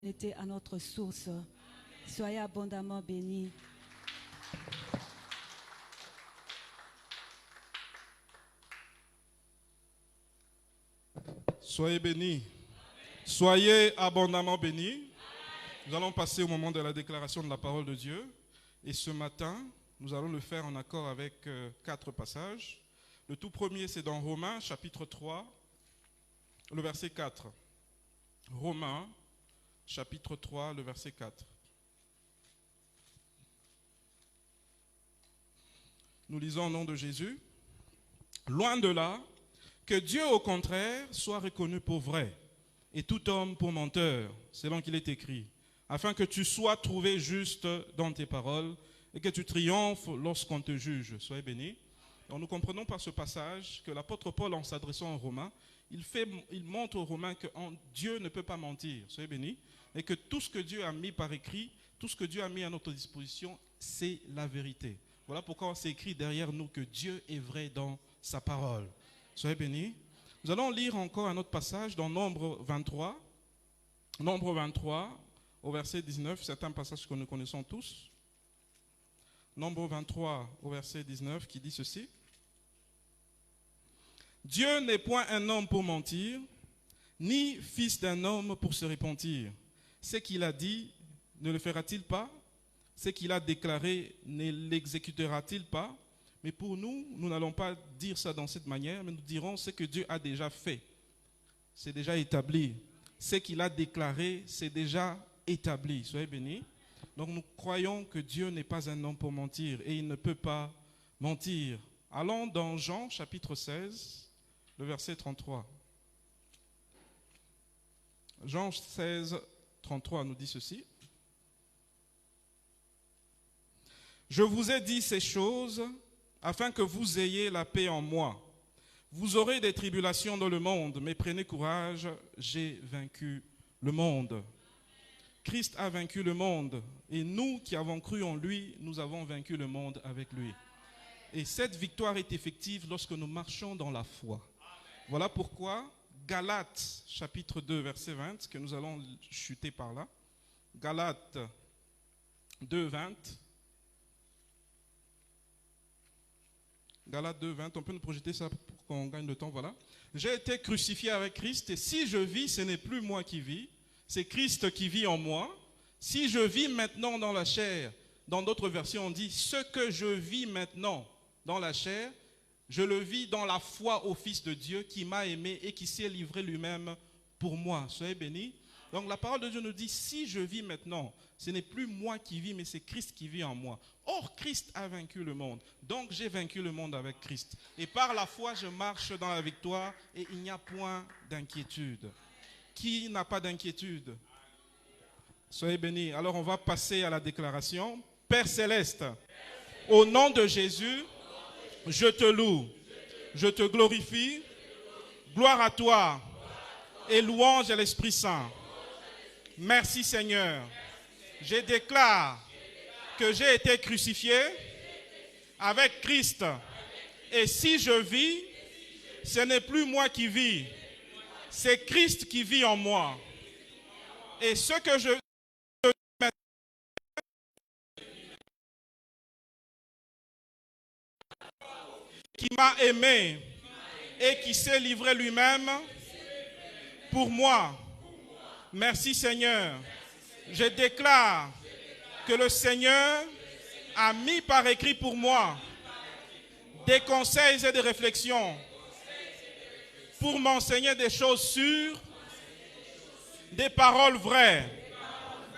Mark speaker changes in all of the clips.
Speaker 1: était à notre source. Soyez abondamment bénis.
Speaker 2: Soyez bénis. Soyez abondamment bénis. Nous allons passer au moment de la déclaration de la parole de Dieu. Et ce matin, nous allons le faire en accord avec 4 passages. Le tout premier, c'est dans Romains, chapitre 3, le verset 4. Romains, chapitre 3, le verset 4. Nous lisons au nom de Jésus. Loin de là, que Dieu au contraire soit reconnu pour vrai, et tout homme pour menteur, selon qu'il est écrit, afin que tu sois trouvé juste dans tes paroles, et que tu triomphes lorsqu'on te juge. Soyez bénis. Donc nous comprenons par ce passage que l'apôtre Paul, en s'adressant aux Romains, il montre aux Romains que Dieu ne peut pas mentir. Soyez bénis. Et que tout ce que Dieu a mis par écrit, tout ce que Dieu a mis à notre disposition, c'est la vérité. Voilà pourquoi c'est écrit derrière nous que Dieu est vrai dans sa parole. Soyez bénis. Nous allons lire encore un autre passage dans Nombre 23. Nombre 23, au verset 19. C'est un passage que nous connaissons tous. Nombre 23, au verset 19, qui dit ceci. Dieu n'est point un homme pour mentir, ni fils d'un homme pour se repentir. Ce qu'il a dit, ne le fera-t-il pas? Ce qu'il a déclaré, ne l'exécutera-t-il pas? Mais pour nous, nous n'allons pas dire ça dans cette manière, mais nous dirons ce que Dieu a déjà fait. C'est déjà établi. Ce qu'il a déclaré, c'est déjà établi. Soyez bénis. Donc nous croyons que Dieu n'est pas un homme pour mentir et il ne peut pas mentir. Allons dans Jean chapitre 16, le verset 33. Jean 16, 33 nous dit ceci. Je vous ai dit ces choses afin que vous ayez la paix en moi. Vous aurez des tribulations dans le monde, mais prenez courage, j'ai vaincu le monde. Christ a vaincu le monde, et nous qui avons cru en lui, nous avons vaincu le monde avec lui. Et cette victoire est effective lorsque nous marchons dans la foi. Voilà pourquoi Galates, chapitre 2, verset 20, que nous allons chuter par là. Galates 2, 20. Galates 2, 20, on peut nous projeter ça pour qu'on gagne le temps, voilà. J'ai été crucifié avec Christ, et si je vis, ce n'est plus moi qui vis, c'est Christ qui vit en moi. Si je vis maintenant dans la chair, dans d'autres versions on dit, ce que je vis maintenant dans la chair, je le vis dans la foi au Fils de Dieu qui m'a aimé et qui s'est livré lui-même pour moi. Soyez bénis. Donc la parole de Dieu nous dit, si je vis maintenant, ce n'est plus moi qui vis, mais c'est Christ qui vit en moi. Or, Christ a vaincu le monde. Donc, j'ai vaincu le monde avec Christ. Et par la foi, je marche dans la victoire et il n'y a point d'inquiétude. Qui n'a pas d'inquiétude? Soyez bénis. Alors, on va passer à la déclaration. Père Céleste, au nom de Jésus, je te loue, je te glorifie. Gloire à toi et louange à l'Esprit Saint. Merci Seigneur. Je déclare que j'ai été crucifié avec Christ. Et si je vis, ce n'est plus moi qui vis, c'est Christ qui vit en moi. Et ce que je qui m'a aimé et qui s'est livré lui-même pour moi. Merci Seigneur. Je déclare que le Seigneur a mis par écrit pour moi des conseils et des réflexions pour m'enseigner des choses sûres, des paroles vraies,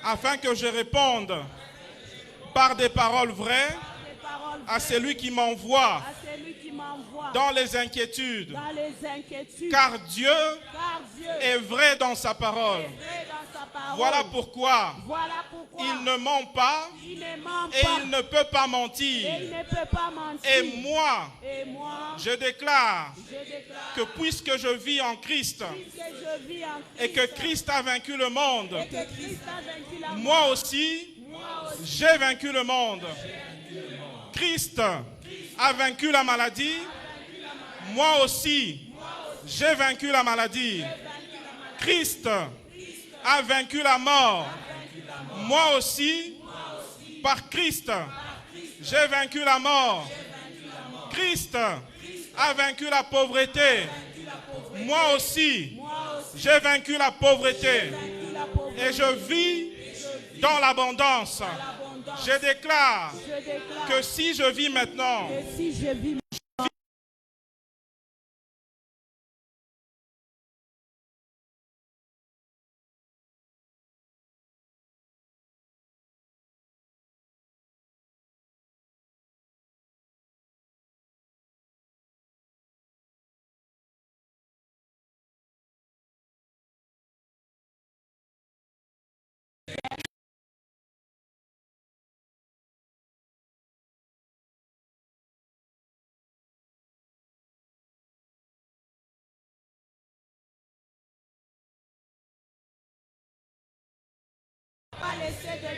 Speaker 2: afin que je réponde par des paroles vraies à celui qui m'envoie dans les inquiétudes. Car Dieu est vrai dans sa parole. Voilà pourquoi il ne ment pas et il ne peut pas mentir. Et moi, je déclare que puisque je vis en Christ et que Christ a vaincu le monde, moi aussi, j'ai vaincu le monde. Christ a vaincu la maladie. Moi aussi, j'ai vaincu la maladie. Christ a vaincu la mort. Moi aussi, par Christ, j'ai vaincu la mort. Christ a vaincu la pauvreté. Moi aussi, j'ai vaincu la pauvreté. Et je vis dans l'abondance. Je déclare que si je vis maintenant,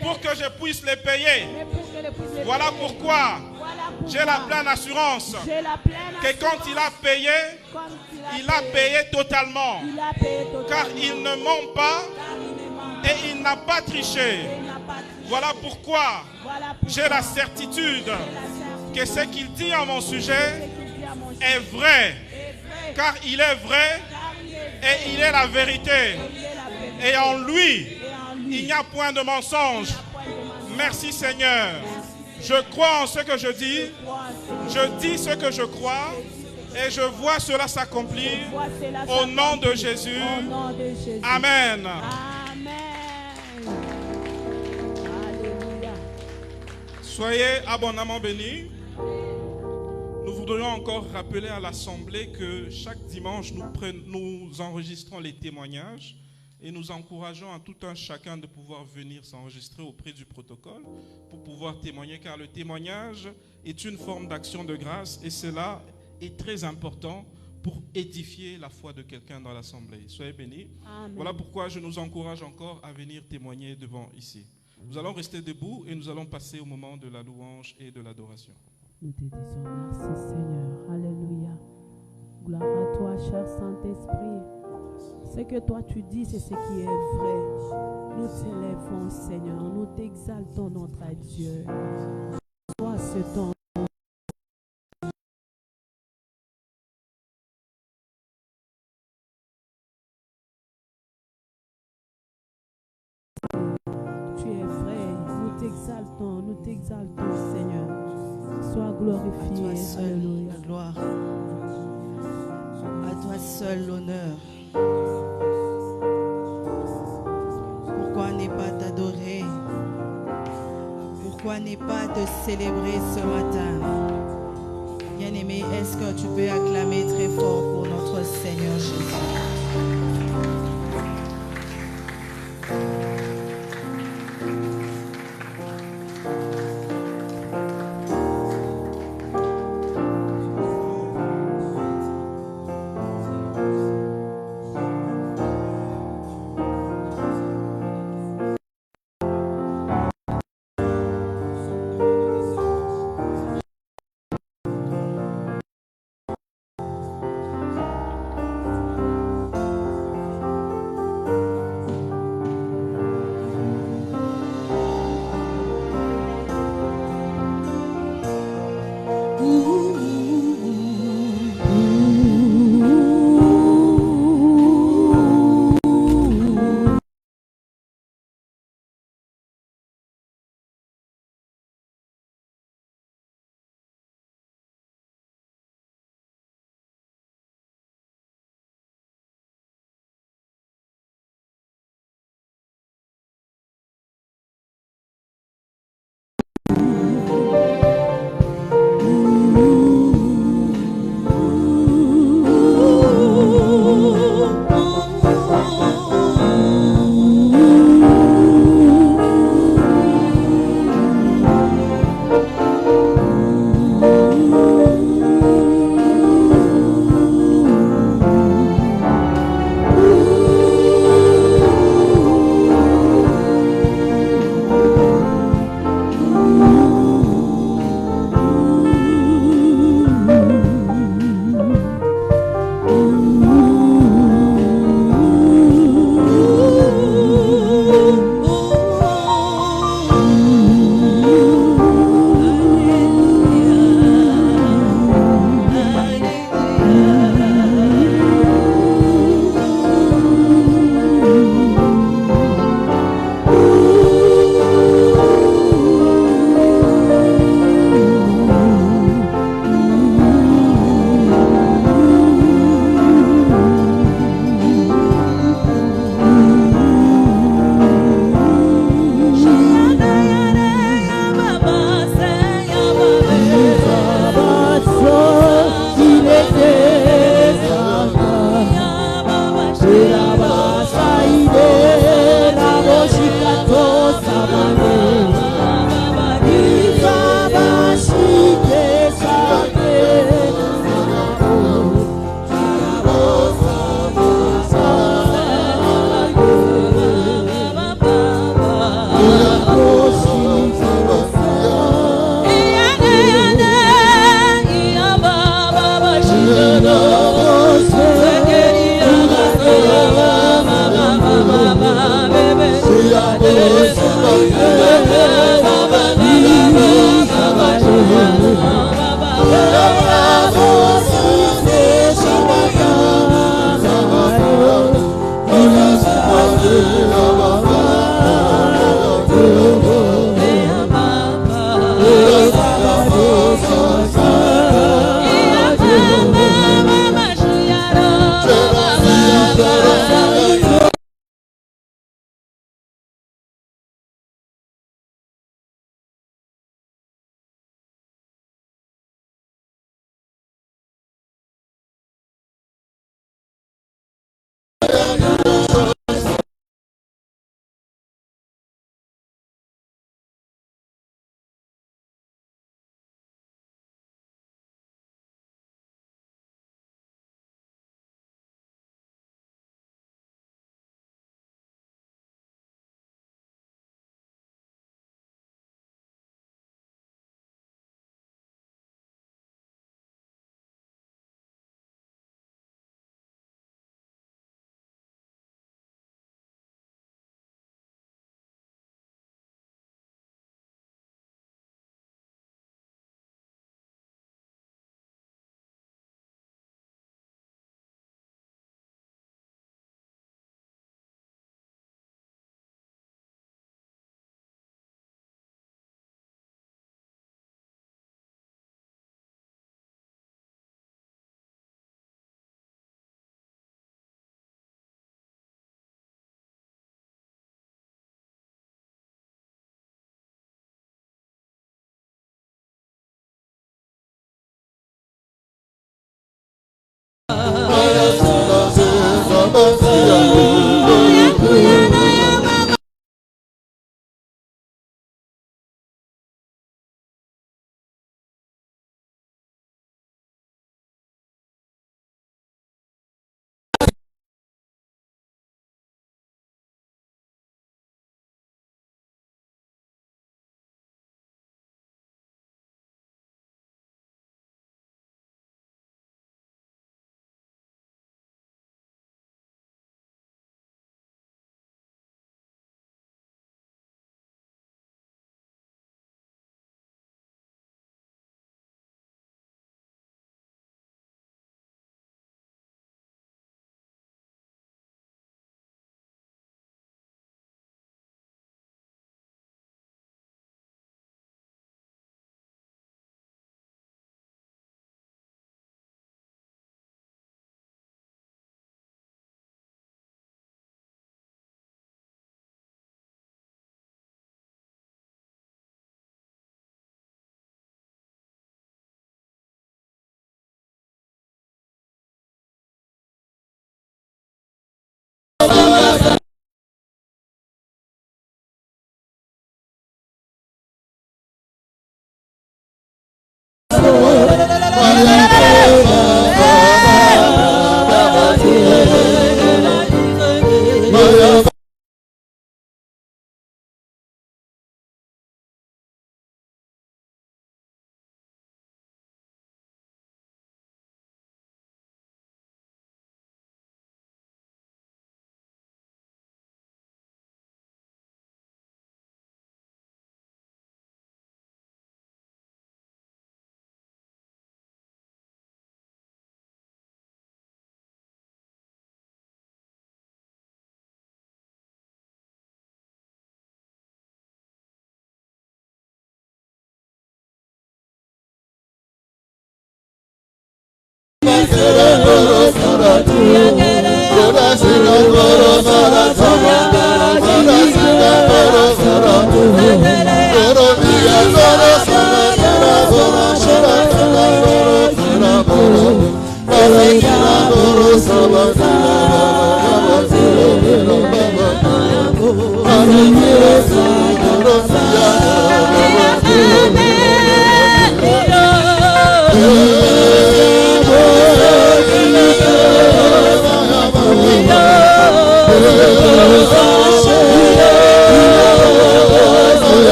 Speaker 2: pour que je puisse les payer. Voilà pourquoi j'ai la pleine assurance que quand il a payé, il a payé totalement. Car il ne ment pas et il n'a pas triché. Voilà pourquoi j'ai la certitude que ce qu'il dit à mon sujet est vrai. Car il est vrai et il est la vérité. Et en lui, il n'y a point de mensonge. Merci Seigneur. Je crois en ce que je dis. Je dis ce que je crois. Et je vois cela s'accomplir au nom de Jésus. Amen. Soyez abondamment bénis. Nous voudrions encore rappeler à l'Assemblée que chaque dimanche, nous enregistrons les témoignages. Et nous encourageons à tout un chacun de pouvoir venir s'enregistrer auprès du protocole pour pouvoir témoigner, car le témoignage est une forme d'action de grâce et cela est très important pour édifier la foi de quelqu'un dans l'assemblée. Soyez bénis. Amen. Voilà pourquoi je nous encourage encore à venir témoigner devant ici. Nous allons rester debout et nous allons passer au moment de la louange et de l'adoration.
Speaker 3: Nous te disons merci Seigneur. Alléluia. Gloire à toi, cher Saint-Esprit. Ce que toi tu dis, c'est ce qui est vrai. Nous t'élèvons, Seigneur. Nous t'exaltons, notre Dieu. Toi, ce temps. Tu es vrai. Nous t'exaltons, Seigneur. Sois glorifié.
Speaker 4: À toi seul,
Speaker 3: Alléluia.
Speaker 4: la gloire. À toi seul l'honneur. Pourquoi ne pas t'adorer? Pourquoi ne pas te célébrer ce matin? Bien-aimé, est-ce que tu peux acclamer très fort pour notre Seigneur Jésus?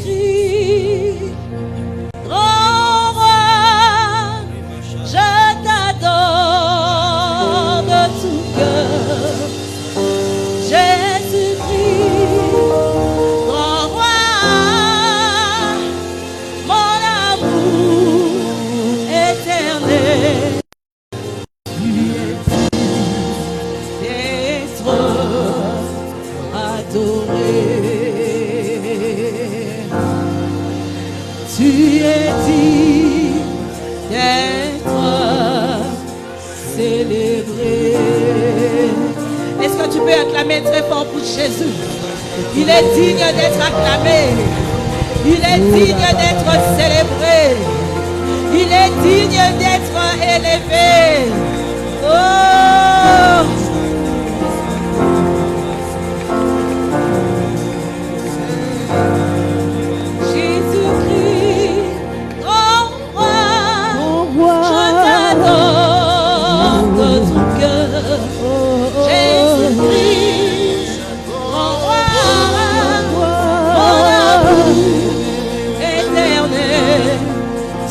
Speaker 5: Jésus-Christ, grand roi, je t'adore de tout cœur. Jésus-Christ, grand roi, mon amour éternel. Tu es d'être adoré. Tu es digne d'être célébré. Est-ce que tu peux acclamer très fort pour Jésus? Il est digne d'être acclamé. Il est digne d'être célébré. Il est digne d'être élevé. Oh!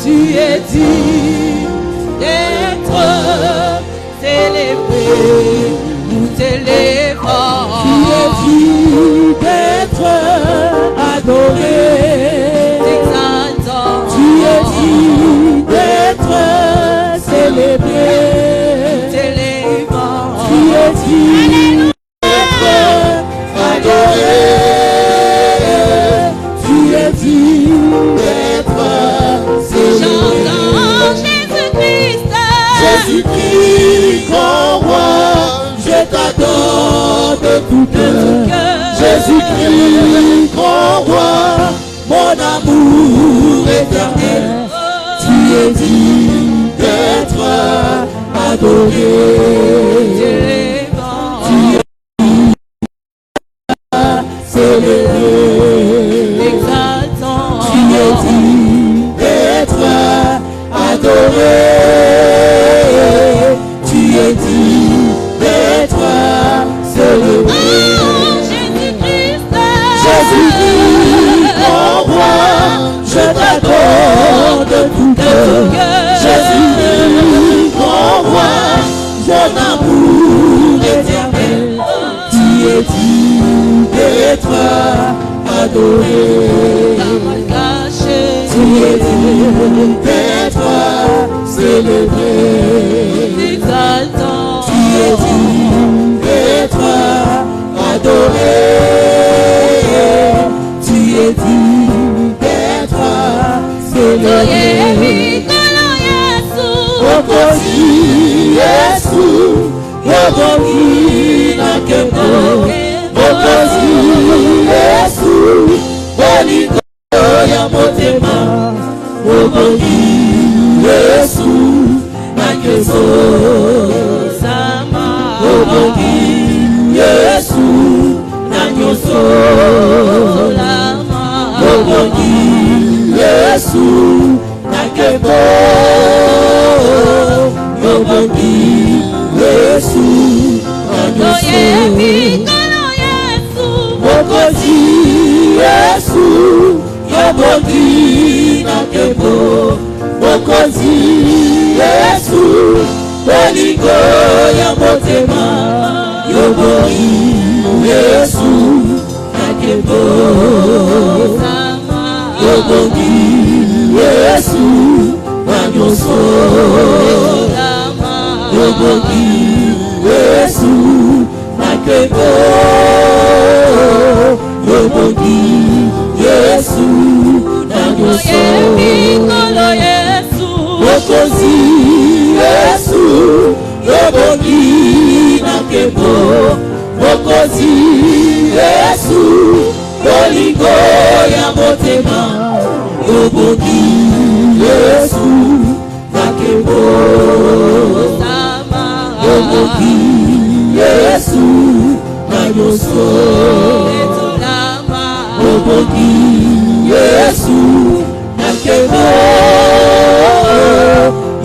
Speaker 5: Tu es digne d'être célébré, nous t'élèvons.
Speaker 3: Tu es digne d'être adoré.
Speaker 5: T'exaltons.
Speaker 3: Tu es digne d'être célébré.
Speaker 5: Nous t'élèvons.
Speaker 3: Tu es digne d'être adoré. Tu es digne d'être
Speaker 5: J'entends Jésus-Christ.
Speaker 3: Jésus-Christ, grand roi, je t'adore de tout cœur. Jésus-Christ, grand roi, mon amour éternel. Tu es digne d'être adoré. Tu es digne célébré. Tu es digne d'être adoré. Tu es digne d'être célébré. Jésus-Christ, grand roi, je t'adore de tout cœur. Jésus-Christ, grand roi, mon amour éternel. Tu es digne d'être
Speaker 6: bolingo ya motema obongi Yesu nakeso sama obongi Yesu nanyoso lama obongi Yesu nakebo obongi Yesu nanyoso Mokozi Yesu Yobogi nakebo Mokozi Yesu Bolingo ya motema Yobogi Yesu nakebo Yobogi Yesu nanyoso Yobogi Yesu nakebo Yobogi Yesu nanyoso Mokozi Yesu Yobogi nakebo Mokozi Yesu Bolingo ya motema Yobogi Yesu nakebo Yobogi Yesu nanyoso Yobogi Yesu nakebo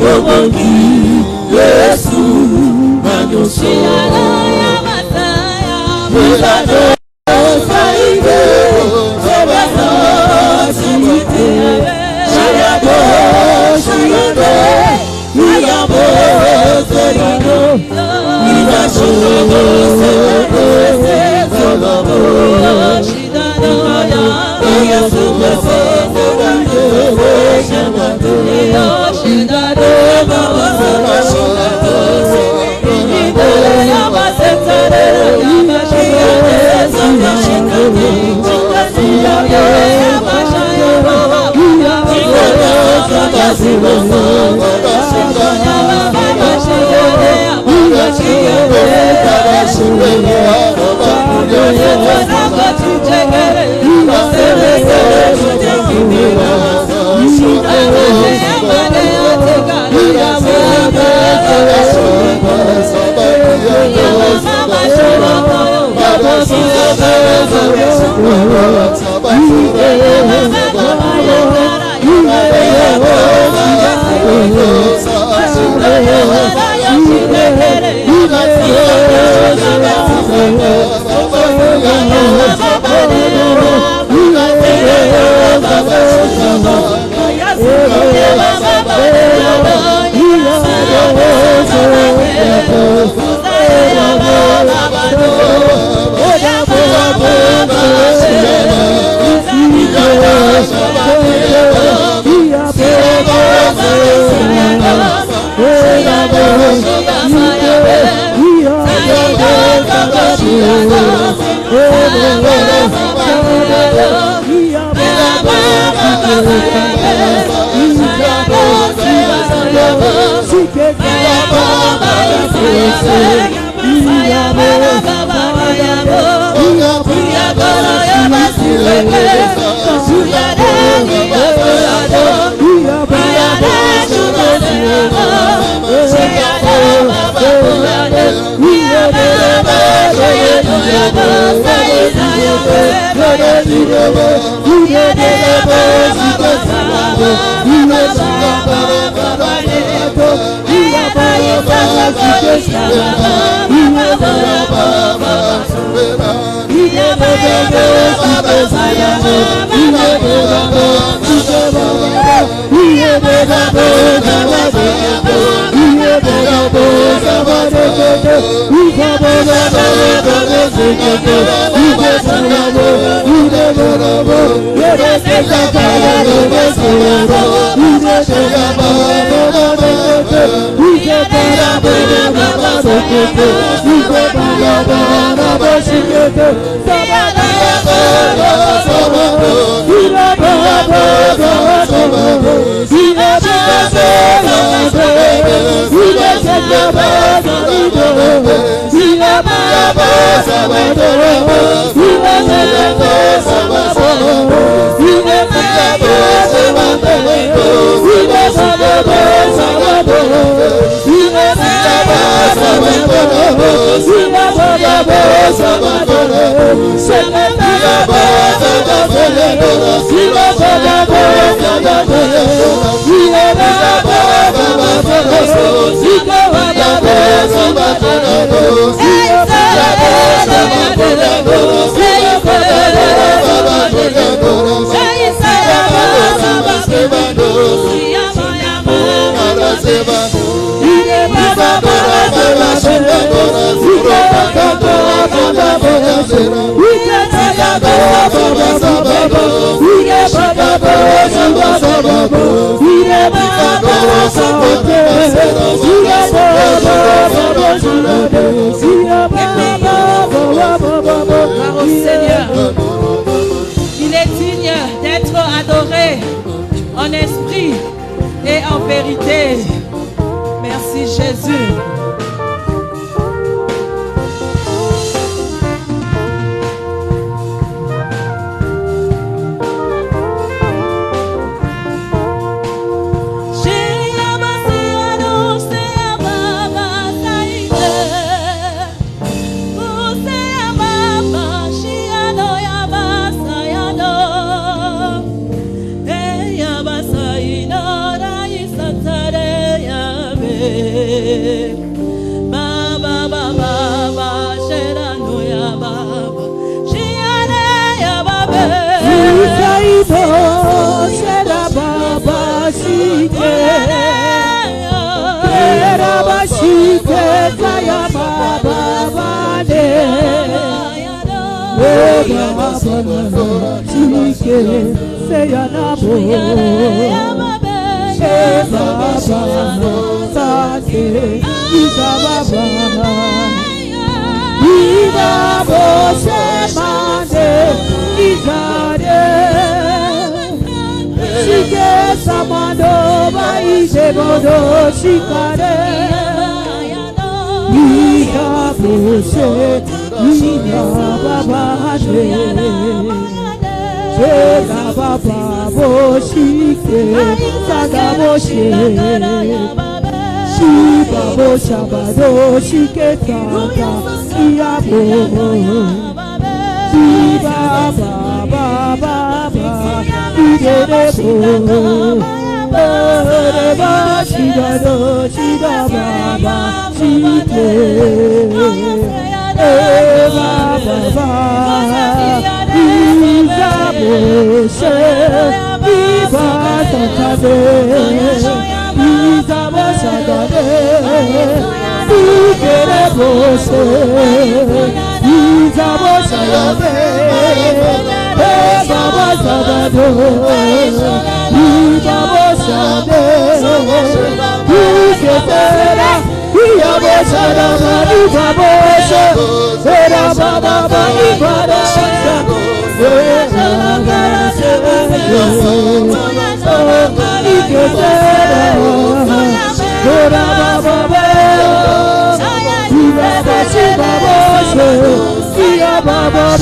Speaker 6: Yobogi Yesu nanyoso Mulado saide Sobado saide Shayabo shayade Yabo torino Ida shayabo saide Sobado
Speaker 7: Sabado,
Speaker 5: Il est digne d'être adoré en esprit et en vérité. Merci Jésus.
Speaker 6: Baba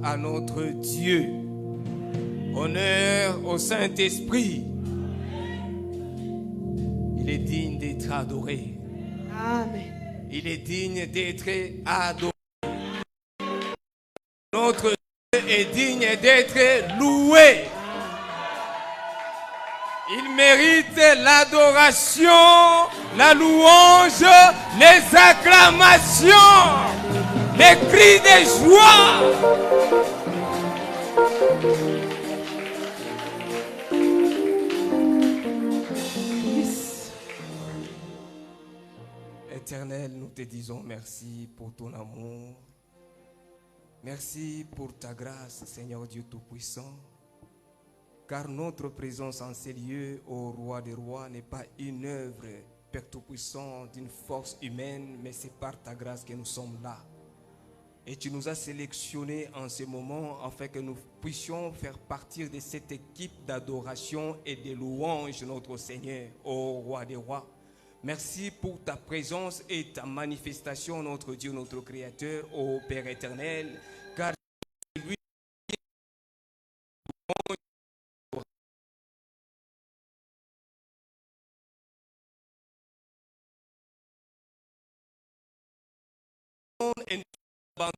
Speaker 7: À notre Dieu. Honneur au Saint-Esprit. Il est digne d'être adoré.
Speaker 3: Amen.
Speaker 7: Il est digne d'être adoré. Notre Dieu est digne d'être loué. Il mérite l'adoration, la louange, les acclamations, les cris de joie. Éternel, nous te disons merci pour ton amour. Merci pour ta grâce, Seigneur Dieu Tout-Puissant. Car notre présence en ces lieux, ô Roi des Rois, n'est pas une œuvre, Père Tout-Puissant, d'une force humaine, mais c'est par ta grâce que nous sommes là. Et tu nous as sélectionnés en ce moment afin que nous puissions faire partie de cette équipe d'adoration et de louange, notre Seigneur, ô Roi des Rois. Merci pour ta présence et ta manifestation, notre Dieu, notre Créateur, ô Père éternel, car lui et ne t'abandonne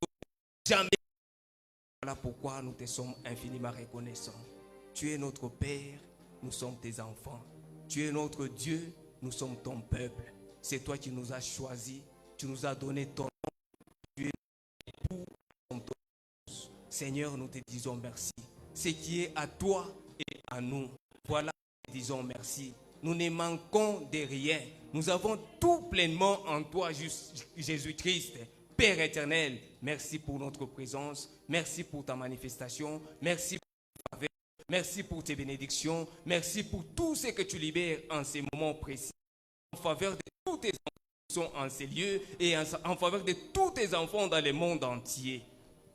Speaker 7: jamais. Voilà pourquoi nous te sommes infiniment reconnaissants. Tu es notre Père, nous sommes tes enfants. Tu es notre Dieu, nous sommes ton peuple. C'est toi qui nous as choisis, tu nous as donné ton nom. Tu es pour ton tous. Seigneur, nous te disons merci. Ce qui est à toi et à nous, voilà, nous te disons merci. Nous ne manquons de rien. Nous avons tout pleinement en toi, Jésus-Christ. Père éternel, merci pour notre présence, merci pour ta manifestation, merci pour ta faveur, merci pour tes bénédictions, merci pour tout ce que tu libères en ces moments précis, en faveur de tous tes enfants qui sont en ces lieux et en faveur de tous tes enfants dans le monde entier.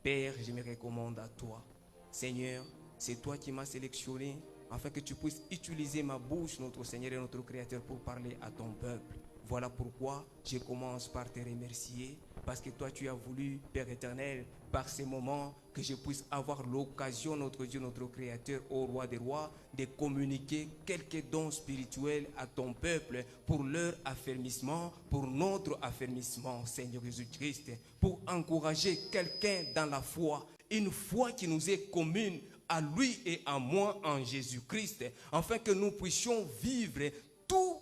Speaker 7: Père, je me recommande à toi. Seigneur, c'est toi qui m'as sélectionné afin que tu puisses utiliser ma bouche, notre Seigneur et notre Créateur, pour parler à ton peuple. Voilà pourquoi je commence par te remercier, parce que toi tu as voulu, Père éternel, par ces moments, que je puisse avoir l'occasion, notre Dieu, notre Créateur, ô Roi des Rois, de communiquer quelques dons spirituels à ton peuple pour leur affermissement, pour notre affermissement, Seigneur Jésus-Christ, pour encourager quelqu'un dans la foi, une foi qui nous est commune à lui et à moi en Jésus-Christ, afin que nous puissions vivre tout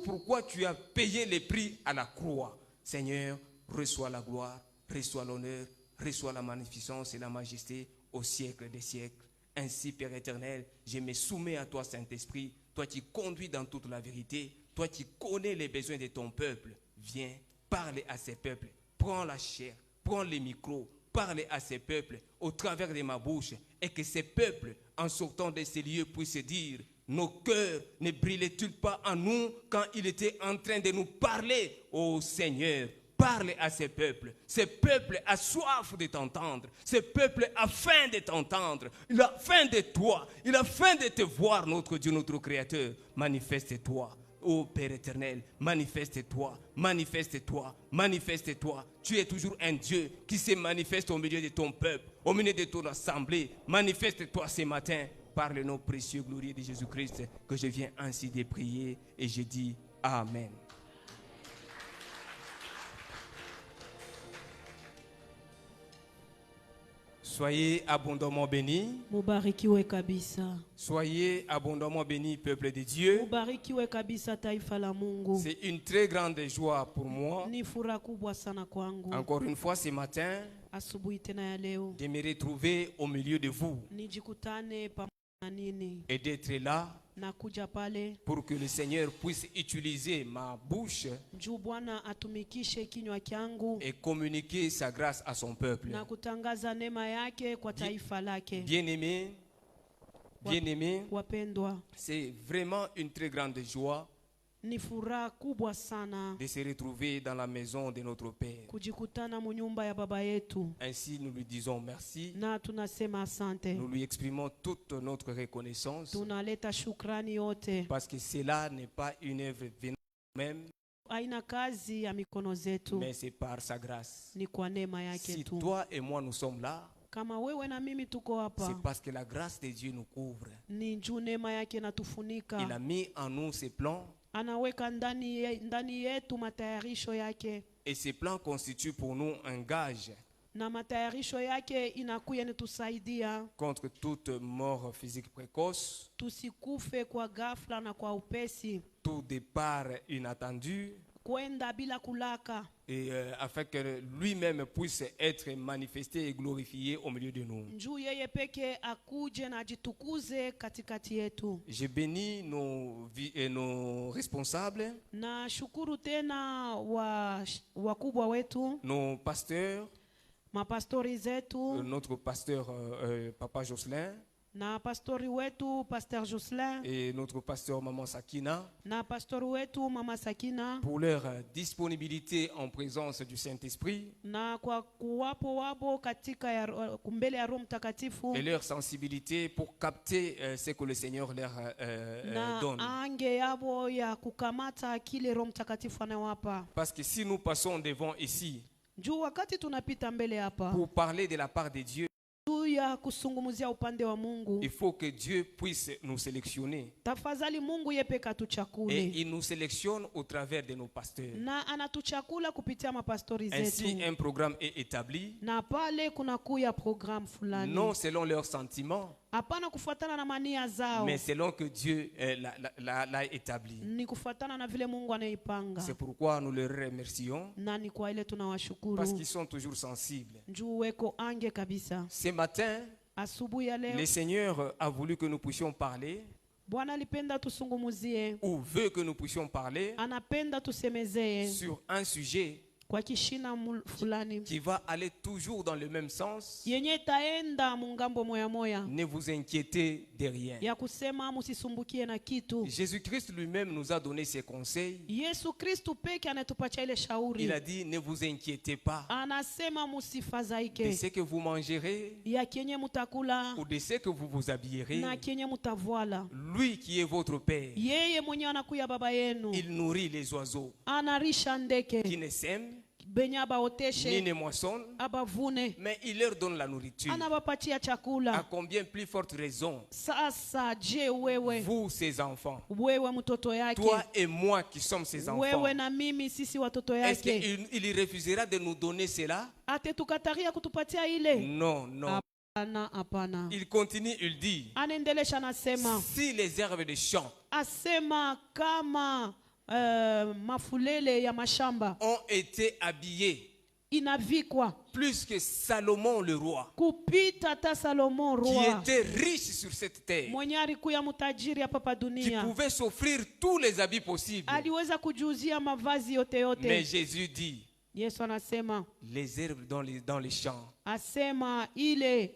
Speaker 7: pourquoi tu as payé les prix à la croix. Seigneur, reçois la gloire, reçois l'honneur, reçois la magnificence et la majesté au siècle des siècles. Ainsi, Père éternel, je me soumets à toi, Saint-Esprit, toi qui conduis dans toute la vérité, toi qui connais les besoins de ton peuple. Viens, parle à ces peuples, prends la chair, prends les micros, parle à ces peuples au travers de ma bouche, et que ces peuples, en sortant de ces lieux, puissent dire: nos cœurs ne brillaient-ils pas en nous quand il était en train de nous parler? Ô Seigneur, parle à ces peuples. Ces peuples a soif de t'entendre. Ces peuples a faim de t'entendre. Il a faim de toi. Il a faim de te voir, notre Dieu, notre Créateur. Manifeste-toi. Ô Père éternel, manifeste-toi, manifeste-toi, manifeste-toi. Tu es toujours un Dieu qui se manifeste au milieu de ton peuple, au milieu de ton assemblée. Manifeste-toi ce matin par le nom précieux, glorieux de Jésus-Christ, que je viens ainsi de prier et je dis Amen. Soyez abondamment bénis.
Speaker 3: Mubarikiwe kabisa.
Speaker 7: Soyez abondamment bénis, peuple de Dieu.
Speaker 3: Mubarikiwe kabisa taifa la Mungu.
Speaker 7: C'est une très grande joie pour moi.
Speaker 3: Ni furaha kubwa sana kwangu.
Speaker 7: Encore une fois ce matin,
Speaker 3: Asubuhi tena ya leo
Speaker 7: de me retrouver au milieu de vous
Speaker 3: nijikutane pamoja na nini
Speaker 7: et d'être là
Speaker 3: na kuja pale
Speaker 7: pour que le Seigneur puisse utiliser ma bouche
Speaker 3: juu Bwana atumikishe kinywa changu
Speaker 7: et communiquer sa grâce à son peuple.
Speaker 3: na kutangaza neema yake kwa taifa lake.
Speaker 7: Bien-aimés, bien-aimés,
Speaker 3: Wapendwa,
Speaker 7: c'est vraiment une très grande joie
Speaker 3: ni furaha kubwa sana
Speaker 7: de se retrouver dans la maison de notre Père.
Speaker 3: kujikutana mu nyumba ya baba yetu,
Speaker 7: Ainsi, nous lui disons merci.
Speaker 3: na tunasema asante.
Speaker 7: Nous lui exprimons toute notre reconnaissance
Speaker 3: Tunaleta shukrani yote.
Speaker 7: parce que cela n'est pas une œuvre venant de nous-mêmes,
Speaker 3: Haina kazi ya mikono zetu,
Speaker 7: mais c'est par sa grâce.
Speaker 3: ni kwa neema yake
Speaker 7: Si
Speaker 3: tu.
Speaker 7: toi et moi nous sommes là,
Speaker 3: Kama wewe na mimi tuko hapa,
Speaker 7: c'est parce que la grâce de Dieu nous couvre.
Speaker 3: ni juu neema yake
Speaker 7: Il a
Speaker 3: natufunika.
Speaker 7: mis en nous ses plans
Speaker 3: Anaweka ndani yetu matayarisho yake,
Speaker 7: et ces plans constituent pour nous un gage
Speaker 3: na matayarisho yake inakuya nitusaidia
Speaker 7: contre toute mort physique précoce,
Speaker 3: tusikufe kwa ghafla na kwa upesi,
Speaker 7: tout départ inattendu
Speaker 3: kwenda bila kulaka,
Speaker 7: et afin que lui-même puisse être manifesté et glorifié au milieu de nous.
Speaker 3: njuu yeye peke akuje na ajitukuze katikati yetu.
Speaker 7: Je bénis nos responsables,
Speaker 3: Na shukuru tena wakubwa wetu,
Speaker 7: nos pasteurs,
Speaker 3: mapastori zetu,
Speaker 7: notre pasteur Papa Jocelyn
Speaker 3: na pastori wetu Pasteur Jocelyn,
Speaker 7: et notre pasteur Maman Sakina,
Speaker 3: na pastori wetu Mama Sakina,
Speaker 7: pour leur disponibilité en présence du Saint-Esprit
Speaker 3: na kwa kuwapo wabo katika mbele ya Roho Mtakatifu,
Speaker 7: et leur sensibilité pour capter ce que le Seigneur leur donne.
Speaker 3: na ange yabo ya kukamata kile Roho Mtakatifu anawapa.
Speaker 7: Parce que si nous passons devant ici
Speaker 3: Juu wakati tunapita mbele hapa
Speaker 7: pour parler de la part de Dieu,
Speaker 3: juu ya kusungumuzia upande wa Mungu,
Speaker 7: il faut que Dieu puisse nous sélectionner.
Speaker 3: tafadhali Mungu yepeka
Speaker 7: Et
Speaker 3: tuchakule,
Speaker 7: il nous sélectionne au travers de nos pasteurs.
Speaker 3: na anatuchakula kupitia mapastori
Speaker 7: Ainsi,
Speaker 3: zetu,
Speaker 7: un programme est établi,
Speaker 3: na pale kuna kuya programu fulani,
Speaker 7: non selon leurs sentiments,
Speaker 3: hapana kufuatana na mania zao,
Speaker 7: mais selon que Dieu l'a établi.
Speaker 3: ni kufuatana na vile Mungu anaipanga,
Speaker 7: C'est pourquoi nous leur remercions,
Speaker 3: na ni kwa ile
Speaker 7: parce
Speaker 3: tunawashukuru
Speaker 7: qu'ils sont toujours sensibles.
Speaker 3: njuu weko ange kabisa.
Speaker 7: Ce matin,
Speaker 3: Asubuhi ya leo
Speaker 7: le Seigneur a voulu que nous puissions parler,
Speaker 3: Bwana alipenda tusungumuzie,
Speaker 7: ou veut que nous puissions parler,
Speaker 3: anapenda tusemezee
Speaker 7: sur un sujet
Speaker 3: kwa kishina fulani
Speaker 7: qui va aller toujours dans le même sens.
Speaker 3: yenye itaenda mungambo moya moya
Speaker 7: Ne vous inquiétez de rien.
Speaker 3: ya kusema musisumbukie na kitu.
Speaker 7: Jésus-Christ lui-même nous a donné ses conseils.
Speaker 3: Yesu Kristu peke anatupatia ile
Speaker 7: Il
Speaker 3: shauri,
Speaker 7: a dit, ne vous inquiétez pas
Speaker 3: anasema
Speaker 7: de
Speaker 3: musifadhaike
Speaker 7: ce que vous mangerez
Speaker 3: ya kenye mutakula
Speaker 7: ou de ce que vous vous habillerez.
Speaker 3: na kenye mutavwala.
Speaker 7: Lui qui est votre Père,
Speaker 3: Yeye mwenye anakuya baba yenu,
Speaker 7: il nourrit les oiseaux
Speaker 3: anarisha
Speaker 7: qui
Speaker 3: ndeke
Speaker 7: ne sèment
Speaker 3: benye
Speaker 7: ni
Speaker 3: abaoteshe
Speaker 7: ne moissonnent,
Speaker 3: abavune,
Speaker 7: mais il leur donne la nourriture.
Speaker 3: anabapatia
Speaker 7: À
Speaker 3: chakula.
Speaker 7: combien plus forte raison,
Speaker 3: Sasa je, wewe
Speaker 7: vous, ses enfants,
Speaker 3: wewe mtoto yake,
Speaker 7: toi et moi qui sommes ses enfants,
Speaker 3: wewe na mimi sisi watoto
Speaker 7: est-ce
Speaker 3: yake,
Speaker 7: qu'il refusera de nous donner cela?
Speaker 3: atetukataria kutupatia ile?
Speaker 7: Non, non.
Speaker 3: Hapana, hapana.
Speaker 7: Il continue, il dit,
Speaker 3: Anaendelesha anasema,
Speaker 7: si les herbes des champs
Speaker 3: asema kama mafulele ya mashamba
Speaker 7: ont été habillés
Speaker 3: inavikwa
Speaker 7: plus que Salomon le roi,
Speaker 3: kupita hata Salomon
Speaker 7: qui
Speaker 3: roi
Speaker 7: était riche sur cette terre,
Speaker 3: mwenye alikuya mtajiri hapa pa
Speaker 7: qui
Speaker 3: dunia,
Speaker 7: pouvait s'offrir tous les habits possibles.
Speaker 3: aliweza kujiuzia mavazi yote
Speaker 7: Mais
Speaker 3: yote.
Speaker 7: Jésus dit,
Speaker 3: Yesu anasema,
Speaker 7: les herbes dans les champs
Speaker 3: asema ile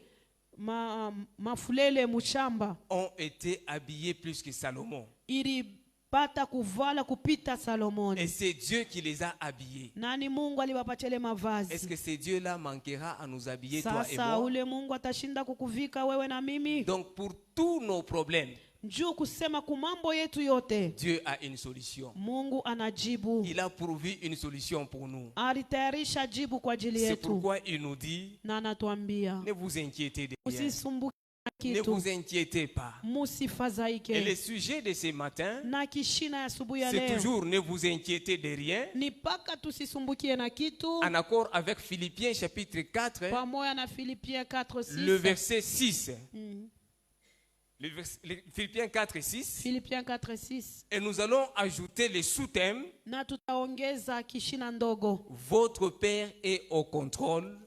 Speaker 3: mafulele mushamba
Speaker 7: ont été habillés plus que Salomon.
Speaker 3: ilipata kuvala kupita
Speaker 7: Et
Speaker 3: Salomoni.
Speaker 7: c'est Dieu qui les a habillés.
Speaker 3: Nani Mungu aliwapatia ile
Speaker 7: Est-ce
Speaker 3: mavazi?
Speaker 7: que ce Dieu-là manquera à nous habiller, toi et
Speaker 3: Sasa
Speaker 7: moi?
Speaker 3: ule Mungu atashinda kukuvika wewe na mimi?
Speaker 7: Donc pour tous nos problèmes,
Speaker 3: Njoo kusema kumambo yetu yote
Speaker 7: Dieu a une solution.
Speaker 3: Mungu anajibu,
Speaker 7: Il a pourvu une solution pour nous.
Speaker 3: alitayarisha jibu kwa ajili
Speaker 7: C'est
Speaker 3: yetu,
Speaker 7: pourquoi il nous dit,
Speaker 3: na anatuambia
Speaker 7: ne vous inquiétez de rien.
Speaker 3: usisumbuke na
Speaker 7: Ne
Speaker 3: kitu,
Speaker 7: vous inquiétez pas. Et le
Speaker 3: musifadhaike.
Speaker 7: sujet de ce matin,
Speaker 3: Na kishina ya asubuhi ya
Speaker 7: c'est
Speaker 3: leo
Speaker 7: toujours ne vous inquiétez de rien.
Speaker 3: ni paka tusisumbukie na kitu,
Speaker 7: En accord avec Philippiens chapitre 4,
Speaker 3: pamoja na Filipiens 4:6.
Speaker 7: le verset 6.
Speaker 3: Mm.
Speaker 7: Philippiens 4 et 6.
Speaker 3: Filipiens 4:6.
Speaker 7: Et nous allons ajouter les sous-thèmes.
Speaker 3: Na tutaongeza kishina ndogo.
Speaker 7: Votre Père est au contrôle.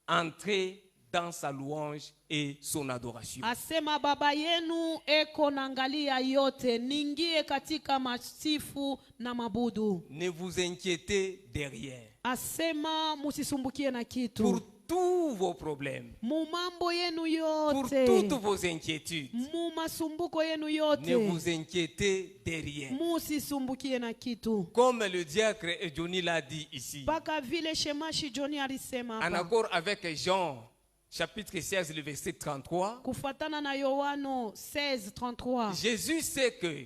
Speaker 7: Entrez dans sa louange et son adoration.
Speaker 3: Asema baba yenu eko naangalia yote, ningie katika masifu na mabudu.
Speaker 7: Ne vous inquiétez de rien.
Speaker 3: Asema musisumbukie na kitu.
Speaker 7: Pour tous vos problèmes,
Speaker 3: Mumambo yenu
Speaker 7: pour
Speaker 3: yote,
Speaker 7: toutes vos inquiétudes,
Speaker 3: mumasumbuko yenu
Speaker 7: ne
Speaker 3: yote,
Speaker 7: vous inquiétez de rien.
Speaker 3: musisumbukie na kitu.
Speaker 7: Comme le diacre Johnny l'a dit ici,
Speaker 3: Paka vile shemashi Johnny alisema
Speaker 7: en
Speaker 3: hapa,
Speaker 7: accord avec Jean chapitre 16, le verset 33,
Speaker 3: kufuatana na Yohano 16:33.
Speaker 7: Jésus sait que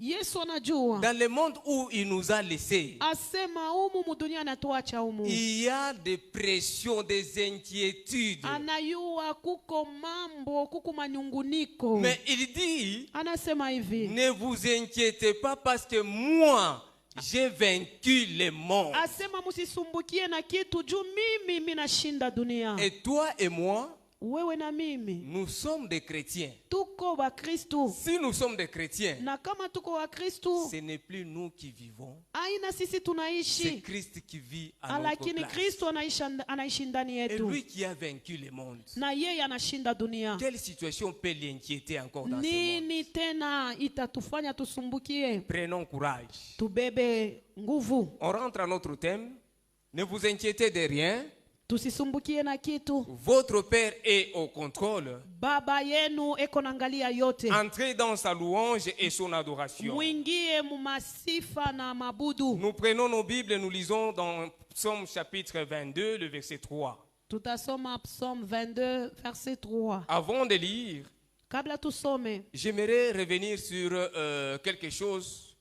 Speaker 3: Yesu anajua,
Speaker 7: dans le monde où il nous a laissés,
Speaker 3: asema humu mudunia anatuacha humu,
Speaker 7: il y a des pressions, des inquiétudes.
Speaker 3: anayua kuko mambo, kuko manyunguniko.
Speaker 7: Mais il dit,
Speaker 3: Anasema hivi,
Speaker 7: ne vous inquiétez pas parce que moi, j'ai vaincu le monde.
Speaker 3: asema musisumbukie na kitu juu mimi minashinda dunia.
Speaker 7: Et toi et moi,
Speaker 3: wewe na mimi
Speaker 7: nous sommes des chrétiens.
Speaker 3: tuko bakristu,
Speaker 7: Si nous sommes des chrétiens,
Speaker 3: na kama tuko wakristu
Speaker 7: ce n'est plus nous qui vivons,
Speaker 3: aina sisi
Speaker 7: c'est
Speaker 3: tunaishi,
Speaker 7: Christ qui vit à notre
Speaker 3: lakini
Speaker 7: place.
Speaker 3: Kristo anaishi ndani
Speaker 7: Et
Speaker 3: yetu,
Speaker 7: lui qui a vaincu le monde.
Speaker 3: na yeye anashinda dunia.
Speaker 7: Quelle situation peut l'inquiéter encore dans ce monde?
Speaker 3: Nini tena itatufanya tusumbukie?
Speaker 7: Prenons courage.
Speaker 3: Tubebe nguvu,
Speaker 7: On rentre à notre thème. Ne vous inquiétez de rien.
Speaker 3: tusisumbukie na kitu.
Speaker 7: Votre Père est au contrôle.
Speaker 3: Baba yenu eko naangalia yote.
Speaker 7: Entrez dans sa louange et son adoration.
Speaker 3: Mwingie mumasifa na mabudu.
Speaker 7: Nous prenons nos Bibles et nous lisons dans Psaume chapitre 22, le verset 3.
Speaker 3: Tutasoma Psalm 22 verset 3.
Speaker 7: Avant de lire,
Speaker 3: Kabla tusome,
Speaker 7: j'aimerais revenir sur quelque chose.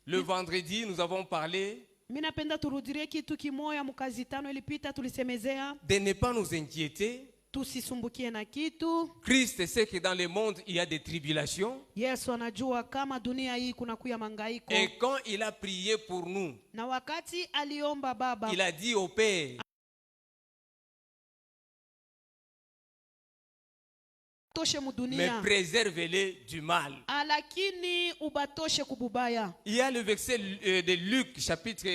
Speaker 7: Le vendredi, nous avons parlé
Speaker 3: mimi napenda turudirie kitu kimoya. Mkazi tano ilipita tulisemezea
Speaker 7: de ne pas nous inquiéter.
Speaker 3: tusisumbukie na kitu.
Speaker 7: Christ sait que dans le monde, il y a des tribulations.
Speaker 3: Yesu anajua kama dunia hii kuna kuya mangaiko,
Speaker 7: Et quand il a prié pour nous,
Speaker 3: na wakati aliomba Baba
Speaker 7: il a dit au Père,
Speaker 3: toshe
Speaker 7: mais
Speaker 3: mudunia,
Speaker 7: préservez-les du mal.
Speaker 3: lakini ubatoshe kububaya.
Speaker 7: Il y a le verset de Luc, chapitre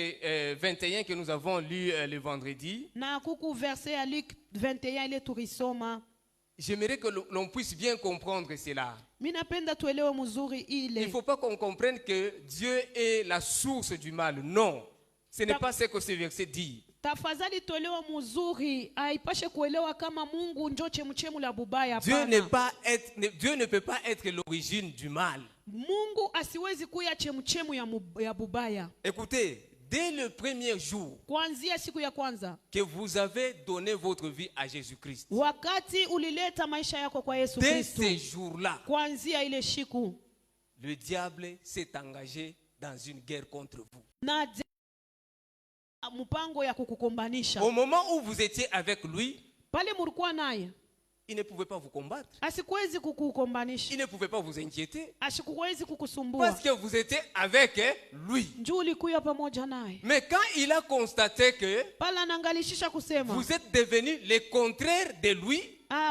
Speaker 7: 21, que nous avons lu le vendredi.
Speaker 3: Na kuku verset ya Luc 21 ile tulisoma.
Speaker 7: J'aimerais que l'on puisse bien comprendre cela.
Speaker 3: Mimi napenda tuelewe mzuri
Speaker 7: Il ne
Speaker 3: ile.
Speaker 7: faut pas qu'on comprenne que Dieu est la source du mal. Non, ce n'est pas ce que ce verset dit.
Speaker 3: Tafadhali tuelewe mzuri, haipashe kuelewa kama Mungu njo chemuchemu la bubaya.
Speaker 7: Dieu
Speaker 3: Hapana.
Speaker 7: ne peut pas être l'origine du mal.
Speaker 3: Mungu asiwezi kuya chemuchemu ya bubaya.
Speaker 7: Écoutez, dès le premier jour
Speaker 3: Kuanzia siku ya kwanza
Speaker 7: que vous avez donné votre vie à Jésus-Christ,
Speaker 3: wakati ulileta maisha yako kwa Yesu
Speaker 7: dès
Speaker 3: Kristo,
Speaker 7: ces jours-là,
Speaker 3: kuanzia ile siku
Speaker 7: le diable s'est engagé dans une guerre contre vous.
Speaker 3: na mpango ya kukukombanisha.
Speaker 7: Au moment où vous étiez avec lui,
Speaker 3: Pale mulikuwa naye,
Speaker 7: il ne pouvait pas vous combattre.
Speaker 3: asikuwezi kukukombanisha,
Speaker 7: Il ne pouvait pas vous inquiéter.
Speaker 3: asikuwezi kukusumbua,
Speaker 7: Parce que vous étiez avec lui.
Speaker 3: njoo ulikuwa pamoja naye.
Speaker 7: Mais quand il a constaté que
Speaker 3: Pale anaangalishisha kusema
Speaker 7: vous êtes devenu le contraire de lui,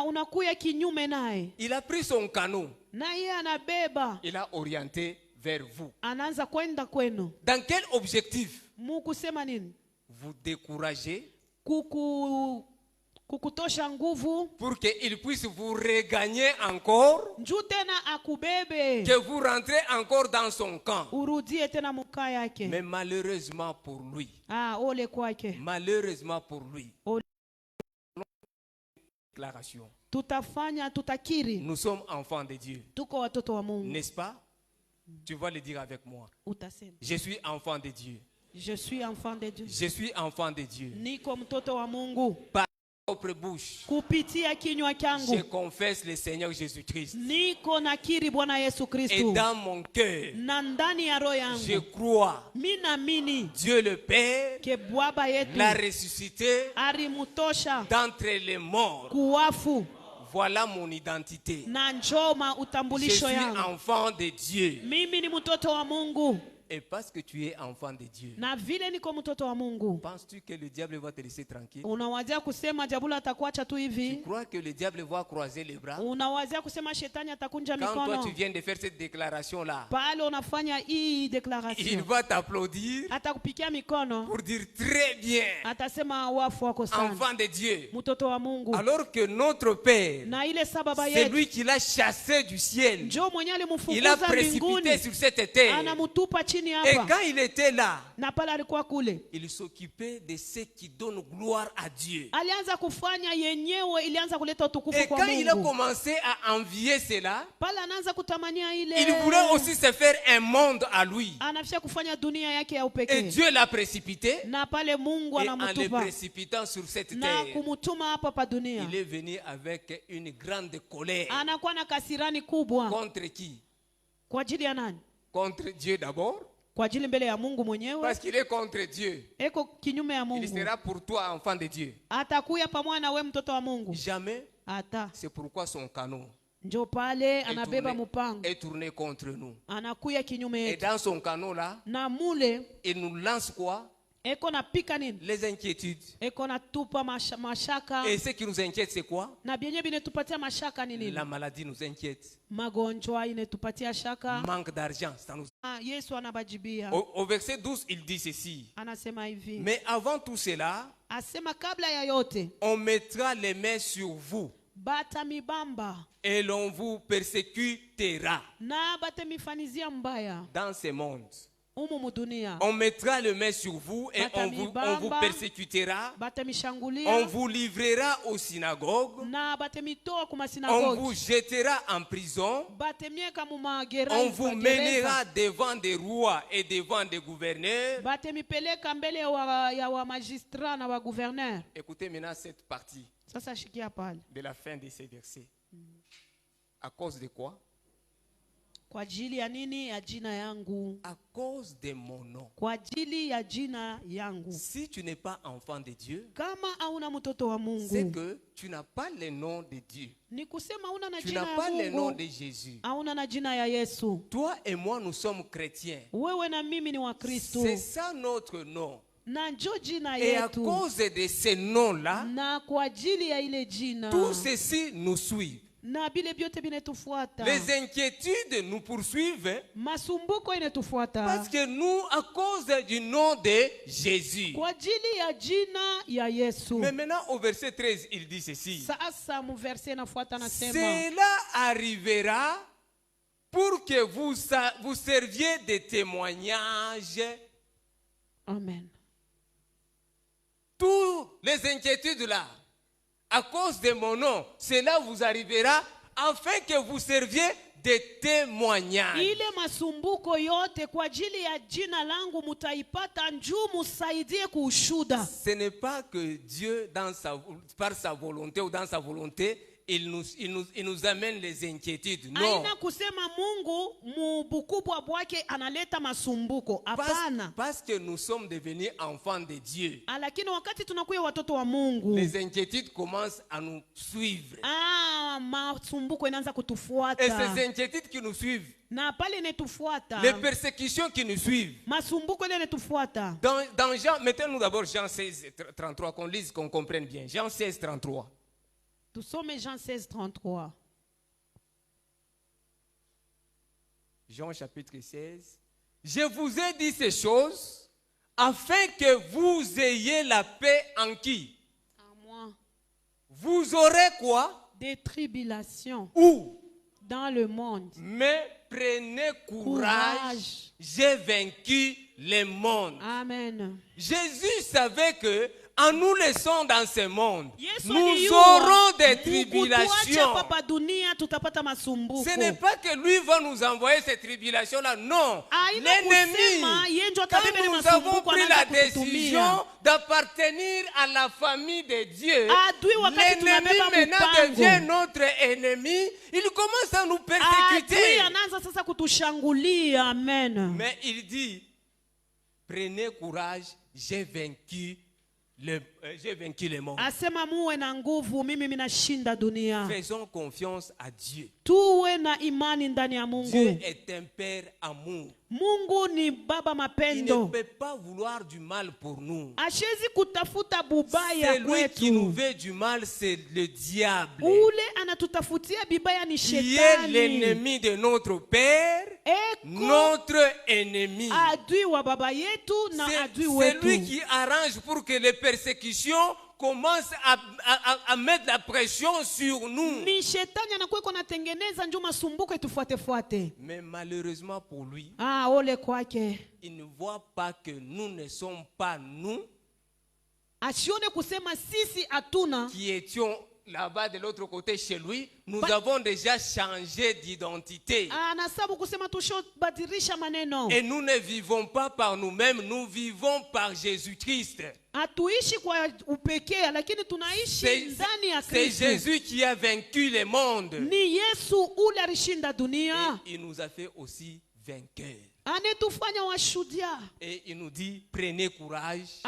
Speaker 3: unakuya kinyume naye,
Speaker 7: il a pris son canot.
Speaker 3: na yeye anabeba,
Speaker 7: Il a orienté vers vous.
Speaker 3: anaanza kwenda kwenu.
Speaker 7: Dans quel objectif?
Speaker 3: Mukusema nini?
Speaker 7: Vous décourager
Speaker 3: Kukutosha nguvu,
Speaker 7: pour qu'il puisse vous regagner encore,
Speaker 3: njoo tena akubebe,
Speaker 7: que vous rentrez encore dans son camp.
Speaker 3: urudie tena mukaa yake.
Speaker 7: Mais malheureusement pour lui,
Speaker 3: Ole kwake.
Speaker 7: malheureusement pour lui,
Speaker 3: Ole.
Speaker 7: déclaration.
Speaker 3: Tutakiri
Speaker 7: Nous sommes enfants de Dieu.
Speaker 3: tuko watoto wa Mungu.
Speaker 7: N'est-ce pas? Tu vas le dire avec moi.
Speaker 3: Utasema
Speaker 7: Je suis enfant de Dieu.
Speaker 3: je suis enfant de Dieu.
Speaker 7: Je suis enfant de Dieu.
Speaker 3: Niko mtoto wa Mungu.
Speaker 7: Par ma propre bouche,
Speaker 3: Kupitia kinywa
Speaker 7: je
Speaker 3: changu
Speaker 7: confesse le Seigneur Jésus-Christ.
Speaker 3: niko nakiri Bwana Yesu
Speaker 7: Et
Speaker 3: Kristo,
Speaker 7: dans mon cœur,
Speaker 3: na ndani ya roho
Speaker 7: je
Speaker 3: yangu
Speaker 7: crois
Speaker 3: mimi naamini
Speaker 7: Dieu le Père
Speaker 3: ke Baba yetu
Speaker 7: l'a ressuscité
Speaker 3: alimutosha
Speaker 7: d'entre les morts.
Speaker 3: kuwafu,
Speaker 7: Voilà mon identité.
Speaker 3: na njoma
Speaker 7: Je
Speaker 3: utambulisho
Speaker 7: suis
Speaker 3: yangu.
Speaker 7: enfant de Dieu.
Speaker 3: Mimi ni mtoto wa Mungu,
Speaker 7: Et parce que tu es enfant de Dieu,
Speaker 3: na vile niko mtoto wa Mungu,
Speaker 7: penses-tu que le diable va te laisser tranquille?
Speaker 3: unawazia kusema jabula atakuacha tu
Speaker 7: Tu
Speaker 3: hivi?
Speaker 7: crois que le diable va croiser les bras?
Speaker 3: Unawazia kusema shetani atakunja
Speaker 7: Quand toi tu
Speaker 3: mikono?
Speaker 7: viens de faire cette déclaration-là,
Speaker 3: Pale unafanya hii
Speaker 7: il
Speaker 3: declaration,
Speaker 7: va t'applaudir
Speaker 3: atakupikia mikono,
Speaker 7: pour dire très bien,
Speaker 3: atasema wafu wako sana,
Speaker 7: enfant de Dieu.
Speaker 3: mtoto wa Mungu.
Speaker 7: Alors que notre Père,
Speaker 3: Na ile sababa
Speaker 7: c'est
Speaker 3: yetu
Speaker 7: lui qui l'a chassé du ciel.
Speaker 3: njoo mwenye
Speaker 7: Il l'a
Speaker 3: alimfukuza
Speaker 7: précipité
Speaker 3: mbinguni,
Speaker 7: sur cette terre.
Speaker 3: anamutupa chini
Speaker 7: Et
Speaker 3: hapa,
Speaker 7: quand il était là,
Speaker 3: na pale alikuwa kule,
Speaker 7: il s'occupait de ceux qui donnent gloire à Dieu.
Speaker 3: alianza kufanya yenyewe, ilianza kuleta utukufu
Speaker 7: Et
Speaker 3: kwa
Speaker 7: quand il a
Speaker 3: Mungu.
Speaker 7: commencé à envier cela,
Speaker 3: Pale anaanza kutamania ile,
Speaker 7: il voulait aussi se faire un monde à lui.
Speaker 3: anafia kufanya dunia yake ya
Speaker 7: Et
Speaker 3: upekee,
Speaker 7: Dieu l'a précipité.
Speaker 3: na pale Mungu
Speaker 7: Et en le
Speaker 3: anamutupa
Speaker 7: précipitant sur cette
Speaker 3: na
Speaker 7: terre,
Speaker 3: kumutuma hapa pa dunia,
Speaker 7: il est venu avec une grande colère.
Speaker 3: anakuwa na kasirani kubwa.
Speaker 7: Contre qui?
Speaker 3: Kwa ajili ya nani?
Speaker 7: Contre Dieu d'abord.
Speaker 3: Kwa ajili mbele ya Mungu mwenyewe,
Speaker 7: Parce qu'il est contre Dieu.
Speaker 3: eko kinyume ya
Speaker 7: Il
Speaker 3: Mungu.
Speaker 7: sera pour toi enfant de Dieu.
Speaker 3: Atakuya pamoja na we mtoto wa Mungu.
Speaker 7: Jamais.
Speaker 3: Ata
Speaker 7: C'est pourquoi son canon
Speaker 3: njo pale anabeba mpango,
Speaker 7: est tourné contre nous.
Speaker 3: anakuya kinyume
Speaker 7: Et
Speaker 3: yetu,
Speaker 7: dans son canon là,
Speaker 3: na mule
Speaker 7: il nous lance quoi?
Speaker 5: eko napika nini?
Speaker 7: Les inquiétudes.
Speaker 5: Eko natupa mashaka.
Speaker 7: Et ce qui nous inquiète, c'est quoi?
Speaker 5: Na bienye binetupatia mashaka ni nini?
Speaker 7: La maladie nous inquiète.
Speaker 5: Magonjwa inetupatia shaka.
Speaker 7: Manque d'argent, ça nous...
Speaker 5: Yesu anabajibia.
Speaker 7: Au verset 12, il dit ceci.
Speaker 5: Anasema hivi.
Speaker 7: Mais avant tout cela,
Speaker 5: asema kabla ya yote,
Speaker 7: on mettra les mains sur vous.
Speaker 5: Batamibamba.
Speaker 7: Et l'on vous persécutera.
Speaker 5: Na batamifanizia mbaya.
Speaker 7: Dans ce monde.
Speaker 5: Umu mudunia.
Speaker 7: On mettra les mains sur vous et on vous persécutera. On vous livrera aux synagogues.
Speaker 5: Na
Speaker 7: on vous jettera en prison. On vous mènera devant des rois et devant des gouverneurs. Écoutez maintenant cette partie de la fin de ces versets. À cause de quoi?
Speaker 5: Kwa ajili ya nini? Ya jina yangu.
Speaker 7: À cause de mon nom.
Speaker 5: Kwa ajili ya jina yangu.
Speaker 7: Si tu n'es pas enfant de Dieu,
Speaker 5: kama hauna mtoto wa Mungu,
Speaker 7: c'est que tu n'as pas le nom de Dieu.
Speaker 5: Ni kusema hauna na
Speaker 7: tu
Speaker 5: jina
Speaker 7: n'as
Speaker 5: ya
Speaker 7: pas
Speaker 5: Mungu.
Speaker 7: le nom de Jésus.
Speaker 5: Hauna na jina ya Yesu.
Speaker 7: Toi et moi, nous sommes chrétiens.
Speaker 5: Wewe na mimi ni wa Kristo.
Speaker 7: C'est ça notre nom.
Speaker 5: Na njo jina
Speaker 7: et
Speaker 5: yetu.
Speaker 7: à cause de ce nom-là,
Speaker 5: na kwa ajili ya ile jina,
Speaker 7: tout ceci nous suit.
Speaker 5: Na bile byote binetufuata.
Speaker 7: Les inquiétudes nous poursuivent.
Speaker 5: Masumbuko inetufuata.
Speaker 7: Parce que nous, à cause du nom de Jésus.
Speaker 5: Kwa ajili ya jina ya Yesu.
Speaker 7: Mais maintenant au verset 13, il dit ceci.
Speaker 5: Sasa mu verset inafuata nasema.
Speaker 7: Cela arrivera pour que vous serviez de témoignage.
Speaker 5: Amen.
Speaker 7: Toutes les inquiétudes là, à cause de mon nom, cela vous arrivera afin que vous serviez de témoignages.
Speaker 5: Ile masumbuko yote kwa ajili ya jina langu mutaipata njoo musaidie kuushuda.
Speaker 7: Ce n'est pas que Dieu par sa volonté ou dans sa volonté il nous amène les inquiétudes. Non.
Speaker 5: Aina kusema Mungu mubukubwa bwake analeta masumbuko. Hapana.
Speaker 7: Parce que nous sommes devenus enfants de Dieu.
Speaker 5: Lakini wakati tunakuwa watoto wa Mungu,
Speaker 7: les inquiétudes commencent à nous suivre.
Speaker 5: Masumbuko inaanza kutufuata.
Speaker 7: Et ces inquiétudes qui nous suivent,
Speaker 5: na pale inetufuata,
Speaker 7: les persécutions qui nous suivent,
Speaker 5: masumbuko ile inetufuata.
Speaker 7: Dans Jean, mettez-nous d'abord Jean 16, 33, qu'on lise, qu'on comprenne bien. Jean 16, 33.
Speaker 5: Nous sommes Jean 16, 33.
Speaker 7: Jean chapitre 16. Je vous ai dit ces choses afin que vous ayez la paix en qui?
Speaker 5: En moi.
Speaker 7: Vous aurez quoi?
Speaker 5: Des tribulations.
Speaker 7: Où?
Speaker 5: Dans le monde.
Speaker 7: Mais prenez courage. J'ai vaincu le monde.
Speaker 5: Amen.
Speaker 7: Jésus savait que en nous laissant dans ce monde,
Speaker 5: Yesu
Speaker 7: nous aurons des tribulations. Ce n'est pas que lui va nous envoyer ces tribulations-là, non. L'ennemi, quand nous avons pris la décision d'appartenir à la famille de Dieu, l'ennemi maintenant devient notre ennemi. Il commence à nous persécuter. Mais il dit, prenez courage, j'ai vaincu le monde. Faisons confiance à Dieu. Dieu est un Père amour.
Speaker 5: Mungu ni baba mapendo.
Speaker 7: Il ne peut pas vouloir du mal pour nous.
Speaker 5: Ashezi kutafuta bubaya
Speaker 7: kwetu. Celui qui nous veut du mal, c'est le diable.
Speaker 5: Ule anatutafutia bibaya ni shetani.
Speaker 7: Qui est l'ennemi de notre Père, notre ennemi.
Speaker 5: Adui wa baba yetu na adui wetu.
Speaker 7: C'est lui qui arrange pour que les persécutions commence à mettre la pression sur nous.
Speaker 5: Ni shetani anakuwa kunatengeneza njoo masumbuko itufuate.
Speaker 7: Mais malheureusement pour lui,
Speaker 5: ole kwake,
Speaker 7: il ne voit pas que nous ne sommes pas nous.
Speaker 5: Asione kusema sisi hatuna.
Speaker 7: Qui étions là-bas de l'autre côté chez lui, nous avons déjà changé d'identité. Et nous ne vivons pas par nous-mêmes, nous vivons par Jésus-Christ. C'est Jésus qui a vaincu le monde.
Speaker 5: Et
Speaker 7: il nous a fait aussi vainqueurs. Et il nous dit, prenez courage.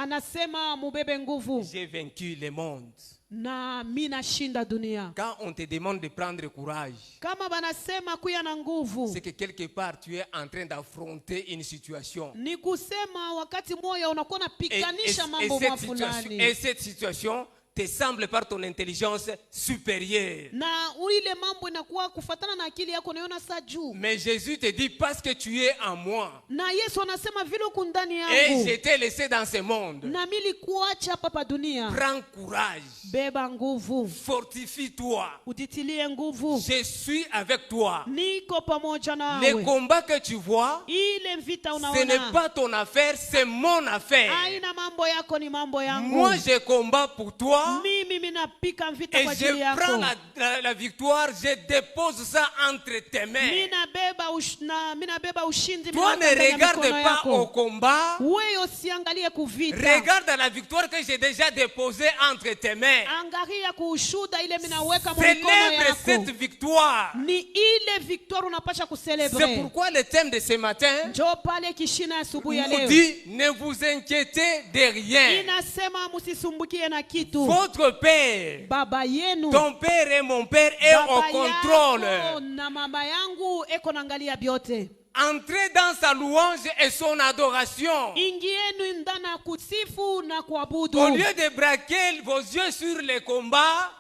Speaker 7: J'ai vaincu le monde.
Speaker 3: na mimi nashinda dunia.
Speaker 7: Quand on te demande de prendre courage,
Speaker 3: Kama banasema kuya na nguvu,
Speaker 7: c'est que quelque part tu es en train d'affronter une situation.
Speaker 3: ni kusema wakati moyo unakuwa unapikanisha mambo fulani.
Speaker 7: Et cette situation te semble par ton intelligence supérieure.
Speaker 3: Na ile mambo inakuwa kufatana na akili yako unaona saa juu.
Speaker 7: Mais Jésus te dit parce que tu es en moi.
Speaker 3: Na Yesu anasema vile uko ndani
Speaker 7: Et
Speaker 3: yangu.
Speaker 7: je t'ai laissé dans ce monde.
Speaker 3: Na mimi nilikuacha hapa pa dunia.
Speaker 7: Prends courage.
Speaker 3: Beba nguvu.
Speaker 7: Fortifie-toi.
Speaker 3: Utitilie nguvu.
Speaker 7: Je suis avec toi.
Speaker 3: Niko pamoja nawe.
Speaker 7: Les combats que tu vois,
Speaker 3: Ile vita
Speaker 7: ce
Speaker 3: unaona.
Speaker 7: n'est pas ton affaire, c'est mon affaire.
Speaker 3: Haina mambo yako ni mambo yangu.
Speaker 7: Moi, je combats pour toi.
Speaker 3: Mimi napika vita
Speaker 7: Et
Speaker 3: kwa
Speaker 7: je
Speaker 3: ajili yako.
Speaker 7: prends la victoire, je dépose ça entre tes mains.
Speaker 3: Mimi nabeba ushindi.
Speaker 7: Toi, ne regarde pas au combat.
Speaker 3: Wewe usiangalie kuvita.
Speaker 7: Regarde la victoire que j'ai déjà déposée entre tes mains.
Speaker 3: Angalia kushuda ile mimi naweka mkono
Speaker 7: Célèbre
Speaker 3: yako.
Speaker 7: cette victoire.
Speaker 3: Ni ile victoire unapasha kucelebrate.
Speaker 7: C'est pourquoi le thème de ce matin
Speaker 3: Njoo pale kishina asubuhi ya
Speaker 7: nous
Speaker 3: leo.
Speaker 7: dit ne vous inquiétez de rien.
Speaker 3: Inasema msisumbukie na kitu.
Speaker 7: Votre père,
Speaker 3: Baba yenu,
Speaker 7: ton père et mon père est au
Speaker 3: baba
Speaker 7: contrôle.
Speaker 3: yako na mama yangu eko naangalia vyote.
Speaker 7: Entrez dans sa louange et son adoration.
Speaker 3: Ingieni ndani ya kusifu na kuabudu.
Speaker 7: Au lieu de braquer vos yeux sur les combats,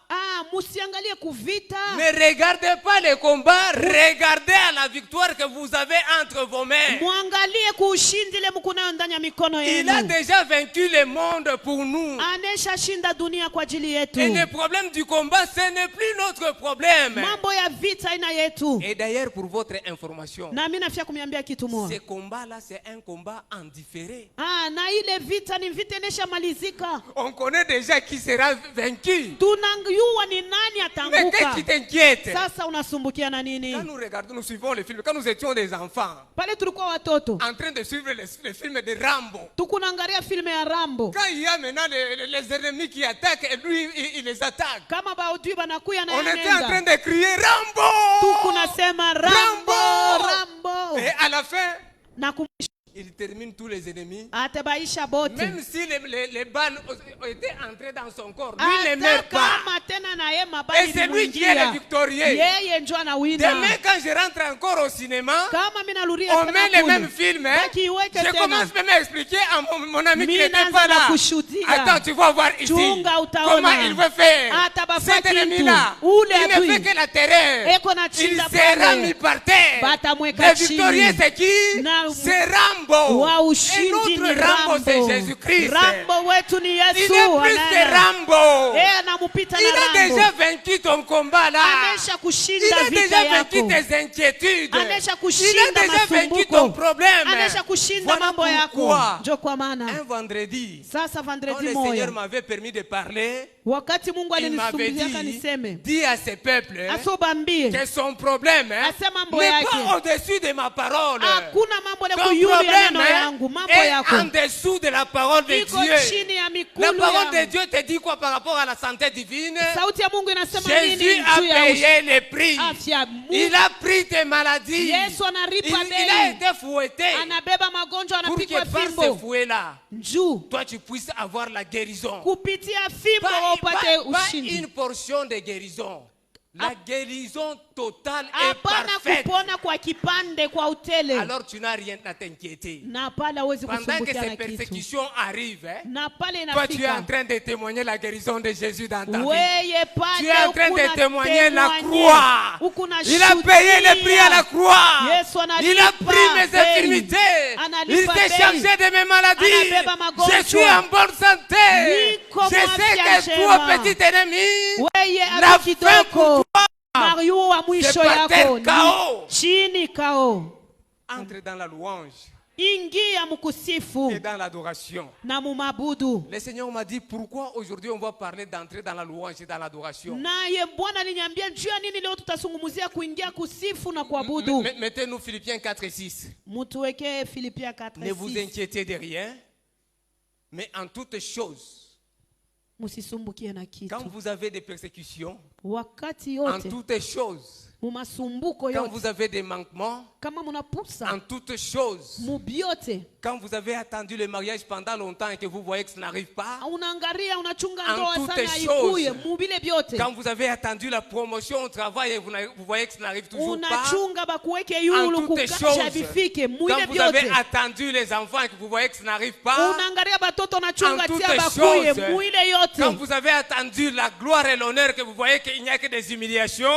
Speaker 3: Musiangalie kuvita.
Speaker 7: ne regardez pas les combats, regardez à la victoire que vous avez entre vos mains.
Speaker 3: Muangalie kuushindi ile mko nayo ndani ya mikono
Speaker 7: Il a
Speaker 3: yenu.
Speaker 7: déjà vaincu le monde pour nous.
Speaker 3: Anesha shinda dunia kwa ajili yetu.
Speaker 7: Et le problème du combat, ce n'est plus notre problème.
Speaker 3: Mambo ya vita ina yetu.
Speaker 7: Et d'ailleurs, pour votre information,
Speaker 3: Na mimi nafia kumiambia kitu
Speaker 7: ce
Speaker 3: moja.
Speaker 7: combat-là, c'est un combat en différé.
Speaker 3: Na ile vita ni vita inesha malizika.
Speaker 7: On connaît déjà qui sera vaincu.
Speaker 3: Tunajua ni nani
Speaker 7: Mais qu'est-ce
Speaker 3: atanguka.
Speaker 7: qui t'inquiète?
Speaker 3: Sasa unasumbukia na nini?
Speaker 7: Quand nous regardons, nous suivons les films, quand nous étions des enfants,
Speaker 3: Pale tulikuwa watoto.
Speaker 7: en train de suivre les films de Rambo,
Speaker 3: Tukunaangalia filme ya Rambo.
Speaker 7: quand il y a maintenant les ennemis qui attaquent, et lui, il les attaque.
Speaker 3: Kama baudui banakuya na
Speaker 7: On était en train
Speaker 3: yanenda.
Speaker 7: de crier Rambo!
Speaker 3: Tukunasema Rambo, Rambo.
Speaker 7: Et à la fin,
Speaker 3: Na
Speaker 7: il termine tous les ennemis.
Speaker 3: atabaisha bote.
Speaker 7: Même si les balles étaient entrées dans son corps, lui ne meurt pas.
Speaker 3: Kama tena na yeye
Speaker 7: Et
Speaker 3: mabali
Speaker 7: c'est lui qui est le victorieux.
Speaker 3: Yeye ndio anawina.
Speaker 7: Demain, quand je rentre encore au cinéma,
Speaker 3: Kama mimi narudia
Speaker 7: on met les mêmes films. Hein?
Speaker 3: Baki iweke
Speaker 7: Je
Speaker 3: tena.
Speaker 7: commence même à expliquer à mon ami qui
Speaker 3: Mimi
Speaker 7: n'était
Speaker 3: naanza
Speaker 7: pas
Speaker 3: na
Speaker 7: là.
Speaker 3: kushuhudia.
Speaker 7: Attends, tu vas voir ici.
Speaker 3: Chunga utaona.
Speaker 7: Comment il veut faire.
Speaker 3: Atabafanya
Speaker 7: Cet ennemi-là,
Speaker 3: kitu. Ule
Speaker 7: il ne
Speaker 3: adui.
Speaker 7: fait que la terreur.
Speaker 3: Eko na
Speaker 7: Il
Speaker 3: chinda
Speaker 7: sera
Speaker 3: pale.
Speaker 7: mis par terre.
Speaker 3: Batamweka
Speaker 7: Le victorieux,
Speaker 3: chini.
Speaker 7: c'est qui?
Speaker 3: Na-
Speaker 7: C'est Rambo.
Speaker 3: Wa
Speaker 7: Et
Speaker 3: ushindi ni
Speaker 7: notre Rambo, c'est
Speaker 3: Rambo.
Speaker 7: Jésus-Christ.
Speaker 3: Rambo wetu ni
Speaker 7: Il
Speaker 3: Yesu.
Speaker 7: est plus que
Speaker 3: Amen.
Speaker 7: Rambo.
Speaker 3: Anamupita
Speaker 7: Il
Speaker 3: na
Speaker 7: a
Speaker 3: Rambo.
Speaker 7: déjà vaincu ton combat là.
Speaker 3: Anesha
Speaker 7: Il
Speaker 3: kushinda
Speaker 7: a
Speaker 3: vita
Speaker 7: déjà vaincu
Speaker 3: yako.
Speaker 7: tes inquiétudes.
Speaker 3: Anesha
Speaker 7: Il a
Speaker 3: kushinda
Speaker 7: déjà vaincu ton
Speaker 3: masumbuko.
Speaker 7: problème.
Speaker 3: Anesha kushinda
Speaker 7: Voilà
Speaker 3: mambo yako.
Speaker 7: pourquoi
Speaker 3: Ndio kwa maana
Speaker 7: un vendredi,
Speaker 3: sasa
Speaker 7: quand
Speaker 3: vendredi
Speaker 7: le Seigneur
Speaker 3: moja
Speaker 7: m'avait permis de parler,
Speaker 3: wakati Mungu
Speaker 7: il m'avait
Speaker 3: alinisumbulia niseme
Speaker 7: dit à ses peuples
Speaker 3: asobambie
Speaker 7: que son problème
Speaker 3: Ase mambo
Speaker 7: n'est
Speaker 3: yake.
Speaker 7: pas au-dessus de ma parole.
Speaker 3: hakuna mambo ya
Speaker 7: Ton
Speaker 3: kuyuri ya
Speaker 7: problème
Speaker 3: neno yangu, mambo
Speaker 7: est
Speaker 3: yako
Speaker 7: en dessous de la parole de
Speaker 3: iko
Speaker 7: Dieu.
Speaker 3: chini ya
Speaker 7: La
Speaker 3: mikulu
Speaker 7: parole de
Speaker 3: yangu.
Speaker 7: Dieu te dit quoi par rapport à la santé divine?
Speaker 3: Sauti ya Mungu inasema
Speaker 7: Jésus
Speaker 3: nini
Speaker 7: a
Speaker 3: juu ya
Speaker 7: payé le prix.
Speaker 3: afya?
Speaker 7: Il a pris tes maladies.
Speaker 3: Yesu anaripa
Speaker 7: Il a
Speaker 3: bei,
Speaker 7: été fouetté
Speaker 3: anabeba magonjwa,
Speaker 7: pour
Speaker 3: anapigwa
Speaker 7: que par ce
Speaker 3: fimbo
Speaker 7: fouet-là,
Speaker 3: juu
Speaker 7: toi tu puisses avoir la guérison.
Speaker 3: kupitia fimbo upate
Speaker 7: Pas
Speaker 3: ushindi.
Speaker 7: une portion de guérison. La guérison totale est
Speaker 3: Hapana
Speaker 7: parfaite.
Speaker 3: kupona kwa kipande, kwa utele.
Speaker 7: Alors tu n'as rien à t'inquiéter.
Speaker 3: Na pale hawezi
Speaker 7: Pendant que
Speaker 3: kusumbukia
Speaker 7: ces
Speaker 3: na kitu.
Speaker 7: persécutions arrivent, hein,
Speaker 3: Na pale
Speaker 7: toi tu es en
Speaker 3: inafika
Speaker 7: train de témoigner la guérison de Jésus dans ta vie.
Speaker 3: weye pale
Speaker 7: Tu es en train de
Speaker 3: ukuna
Speaker 7: témoigner la
Speaker 3: témoigner.
Speaker 7: croix.
Speaker 3: Ukuna
Speaker 7: Il a payé le prix à la croix.
Speaker 3: Yesu analipa
Speaker 7: Il a pris mes
Speaker 3: bei.
Speaker 7: infirmités.
Speaker 3: Analipa
Speaker 7: Il s'est
Speaker 3: bei.
Speaker 7: chargé de mes maladies.
Speaker 3: Anabeba magonjwa.
Speaker 7: Je suis en bonne santé.
Speaker 3: Niko
Speaker 7: Je sais
Speaker 3: mwafya
Speaker 7: que toi,
Speaker 3: njema.
Speaker 7: petit ennemi,
Speaker 3: Weye
Speaker 7: la
Speaker 3: ati
Speaker 7: fin pour
Speaker 3: kidogo Mario wa mwisho
Speaker 7: c'est par terre
Speaker 3: yako
Speaker 7: KO.
Speaker 3: ni chini kao.
Speaker 7: Entre dans la louange
Speaker 3: Ingia mkusifu
Speaker 7: et dans l'adoration.
Speaker 3: na mumabudu.
Speaker 7: Le Seigneur m'a dit pourquoi aujourd'hui on va parler d'entrer dans la louange et dans l'adoration.
Speaker 3: Naye Bwana aliniambia juu ya nini leo tutasungumzia kuingia kusifu na kuabudu.
Speaker 7: Mettez-nous Philippiens 4 et 6.
Speaker 3: Mutuweke Philippiens 4
Speaker 7: Ne vous
Speaker 3: 6.
Speaker 7: inquiétez de rien, mais en toutes choses,
Speaker 3: Musisumbukie na kitu.
Speaker 7: quand vous avez des persécutions,
Speaker 3: Wakati
Speaker 7: en
Speaker 3: yote
Speaker 7: toutes choses,
Speaker 5: mumasumbuko
Speaker 7: quand
Speaker 5: yote,
Speaker 7: vous avez des manquements
Speaker 5: kama munapusa
Speaker 7: en toutes choses,
Speaker 5: mubyote,
Speaker 7: quand vous avez attendu le mariage pendant longtemps et que vous voyez que ça n'arrive pas,
Speaker 5: unaangalia unachunga
Speaker 7: En
Speaker 5: ndoa
Speaker 7: toutes
Speaker 5: sana
Speaker 7: choses.
Speaker 5: ikuye mubile byote,
Speaker 7: quand vous avez attendu la promotion au travail et vous voyez que ça n'arrive toujours pas,
Speaker 5: unachunga bakuweke
Speaker 7: en
Speaker 5: yulu
Speaker 7: toutes
Speaker 5: kukasha
Speaker 7: choses,
Speaker 5: bifike
Speaker 7: quand
Speaker 5: muile
Speaker 7: vous avez
Speaker 5: byote,
Speaker 7: attendu les enfants et que vous voyez que ça n'arrive pas,
Speaker 5: unaangalia batoto
Speaker 7: en
Speaker 5: unachunga
Speaker 7: toutes
Speaker 5: tia bakuye
Speaker 7: choses,
Speaker 5: muile
Speaker 7: quand
Speaker 5: yote,
Speaker 7: vous avez attendu la gloire et l'honneur que vous voyez qu'il n'y a que des humiliations,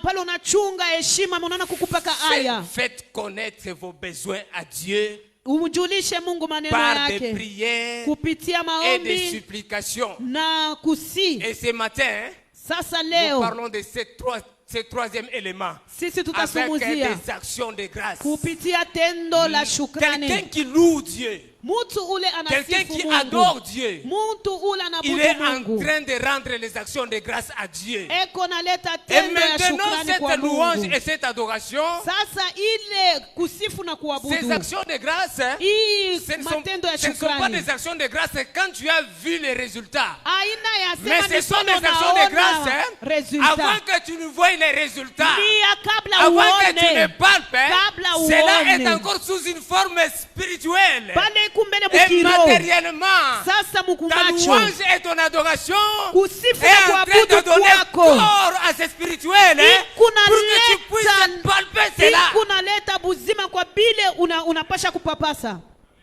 Speaker 5: pale unachunga heshima munaona kukupaka aya,
Speaker 7: faites connaître vos besoins à Dieu
Speaker 5: umjulishe Mungu maneno
Speaker 7: par des
Speaker 5: yake
Speaker 7: prières
Speaker 5: kupitia
Speaker 7: et des
Speaker 5: maombi
Speaker 7: supplications.
Speaker 5: na kusi.
Speaker 7: Et ce matin,
Speaker 5: Sasa
Speaker 7: nous
Speaker 5: leo
Speaker 7: parlons de ce troisième élément
Speaker 5: sisi
Speaker 7: avec
Speaker 5: tutasunguzia
Speaker 7: des actions de grâce.
Speaker 5: kupitia tendo la
Speaker 7: Quelqu'un
Speaker 5: shukrani.
Speaker 7: qui loue Dieu,
Speaker 5: Mtu ule
Speaker 7: quelqu'un
Speaker 5: anasifu
Speaker 7: qui
Speaker 5: Mungu,
Speaker 7: adore Dieu,
Speaker 5: mtu ule
Speaker 7: il
Speaker 5: anabudu
Speaker 7: est en
Speaker 5: Mungu,
Speaker 7: train de rendre les actions de grâce à Dieu.
Speaker 5: eko naleta
Speaker 7: Et
Speaker 5: tendo ya
Speaker 7: maintenant,
Speaker 5: shukrani kwa
Speaker 7: cette louange
Speaker 5: Mungu.
Speaker 7: et cette adoration,
Speaker 5: Sasa ile kusifu na
Speaker 7: ces
Speaker 5: kuabudu,
Speaker 7: actions de grâce,
Speaker 5: hii
Speaker 7: ce ne
Speaker 5: matendo ya
Speaker 7: sont pas
Speaker 5: shukrani
Speaker 7: des actions de grâce quand tu as vu les résultats.
Speaker 5: aina ya
Speaker 7: Mais
Speaker 5: sema
Speaker 7: ce
Speaker 5: ni
Speaker 7: sont
Speaker 5: sono
Speaker 7: des actions de grâce
Speaker 5: naona
Speaker 7: avant
Speaker 5: resulta
Speaker 7: que tu ne voies les résultats.
Speaker 5: pia kabla
Speaker 7: Avant que tu ne
Speaker 5: uone
Speaker 7: palpes,
Speaker 5: kabla
Speaker 7: cela est
Speaker 5: uone
Speaker 7: encore sous une forme spirituelle.
Speaker 5: pale kumbele
Speaker 7: Et
Speaker 5: mukiro.
Speaker 7: matériellement,
Speaker 5: Sasa
Speaker 7: ta
Speaker 5: mukumacho
Speaker 7: louange et ton adoration
Speaker 5: kusifu
Speaker 7: est
Speaker 5: na
Speaker 7: en train de
Speaker 5: kuabudu
Speaker 7: donner
Speaker 5: kwako
Speaker 7: corps à ce spirituel pour que tu puisses palper cela.
Speaker 5: kunaleta buzima kwa bile unapasha kupapasa.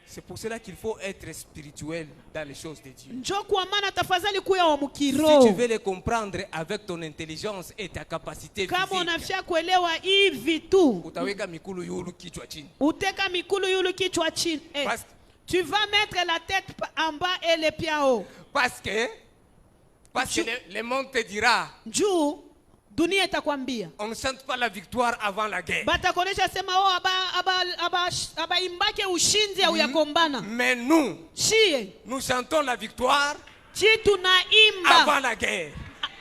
Speaker 7: C'est pour cela qu'il faut être spirituel dans les choses de Dieu.
Speaker 5: Njo kwa maana tafadhali kuya wa
Speaker 7: Si tu
Speaker 5: mukiro,
Speaker 7: veux les comprendre avec ton intelligence et ta capacité
Speaker 5: kama
Speaker 7: physique,
Speaker 5: unafia kuelewa hivi tu,
Speaker 7: utaweka mikulu yulu kichwa chini.
Speaker 5: uteka mikulu yulu kichwa chini.
Speaker 7: Parce,
Speaker 5: Tu vas mettre la tête en bas et les pieds en haut.
Speaker 7: parce que le monde te dira,
Speaker 5: Juu dunia itakwambia,
Speaker 7: on ne chante pas la victoire avant la guerre.
Speaker 5: batakonesha sema oh abaimbake ushindi au yakombana.
Speaker 7: Mais nous,
Speaker 5: Shie
Speaker 7: nous chantons la victoire
Speaker 5: chi tunaimba
Speaker 7: avant la guerre.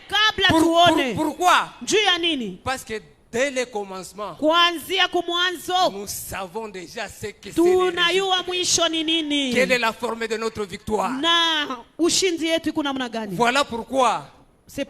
Speaker 5: kabla tuone.
Speaker 7: Pourquoi?
Speaker 5: Juu ya nini?
Speaker 7: Parce que dès le commencement,
Speaker 5: Kuanzia kumwanzo
Speaker 7: nous savons déjà ce que c'est le résultat.
Speaker 5: tunayua mwisho ni nini
Speaker 7: Quelle est la forme de notre victoire?
Speaker 5: na ushindi yetu iko namna gani.
Speaker 7: Voilà pourquoi,
Speaker 5: C'est-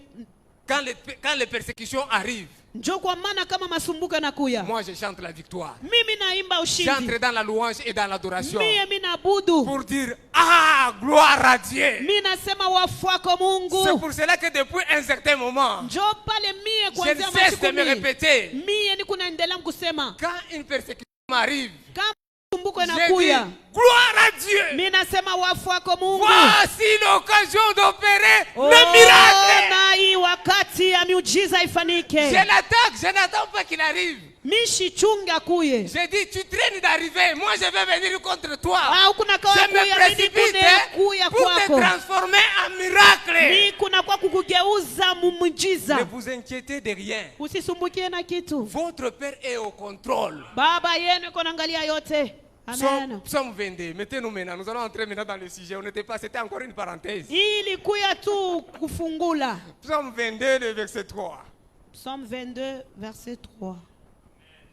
Speaker 7: quand les persécutions arrivent,
Speaker 5: Njo kwa maana kama masumbuko yanakuya,
Speaker 7: moi je chante la victoire.
Speaker 5: mimi naimba ushindi,
Speaker 7: J'entre dans la louange et dans l'adoration
Speaker 5: mie minabudu,
Speaker 7: pour dire ah, gloire à Dieu.
Speaker 5: mi nasema wafuako
Speaker 7: C'est
Speaker 5: Mungu.
Speaker 7: pour cela que depuis un certain moment,
Speaker 5: Njo pale mie
Speaker 7: je ne
Speaker 5: kuanzia
Speaker 7: cesse
Speaker 5: masiku
Speaker 7: de me
Speaker 5: mie
Speaker 7: répéter,
Speaker 5: mie niko naendelea kusema
Speaker 7: quand une persécution m'arrive,
Speaker 5: kama masumbuko
Speaker 7: je dis
Speaker 5: yanakuya,
Speaker 7: gloire à Dieu.
Speaker 5: mi nasema wafuako Mungu.
Speaker 7: Voici l'occasion d'opérer
Speaker 5: Oh,
Speaker 7: le miracle.
Speaker 5: na hii wakati ya miujiza
Speaker 7: Je
Speaker 5: ifanike.
Speaker 7: l'attaque, je n'attends pas qu'il arrive.
Speaker 5: Mishi chunga kuye.
Speaker 7: Je dis, tu traînes d'arriver, moi je vais venir contre toi.
Speaker 5: Ah, kuna kawa
Speaker 7: Je me
Speaker 5: kuya mimi
Speaker 7: précipite
Speaker 5: kuya
Speaker 7: pour te
Speaker 5: kwako.
Speaker 7: transformer en miracle.
Speaker 5: Mi kuna kwa kukugeuza
Speaker 7: Ne
Speaker 5: mumujiza.
Speaker 7: vous inquiétez de rien.
Speaker 5: Usisumbukie na kitu.
Speaker 7: Votre Père est au contrôle.
Speaker 5: Baba yenu iko naangalia yote. Amen.
Speaker 7: Psaume 22. Mettez-nous maintenant. Nous allons entrer maintenant dans le sujet. On n'était pas, c'était encore une parenthèse.
Speaker 5: Ili kuya tu kufungula.
Speaker 7: Psaume 22, le verset 3.
Speaker 5: Psaume 22 verset 3.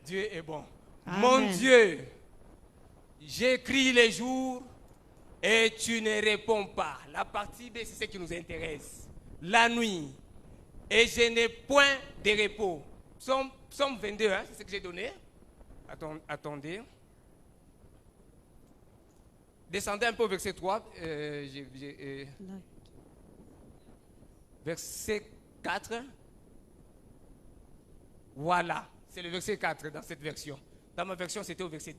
Speaker 7: Dieu est bon.
Speaker 5: Amen.
Speaker 7: Mon Dieu, j'écris les jours et tu ne réponds pas. La partie B, c'est ce qui nous intéresse. La nuit et je n'ai point de repos. Psaume 22, hein, c'est ce que j'ai donné. Attendez. Descendez un peu au verset 3. Verset 4. Voilà. C'est le verset 4 dans cette version. Dans ma version, c'était au verset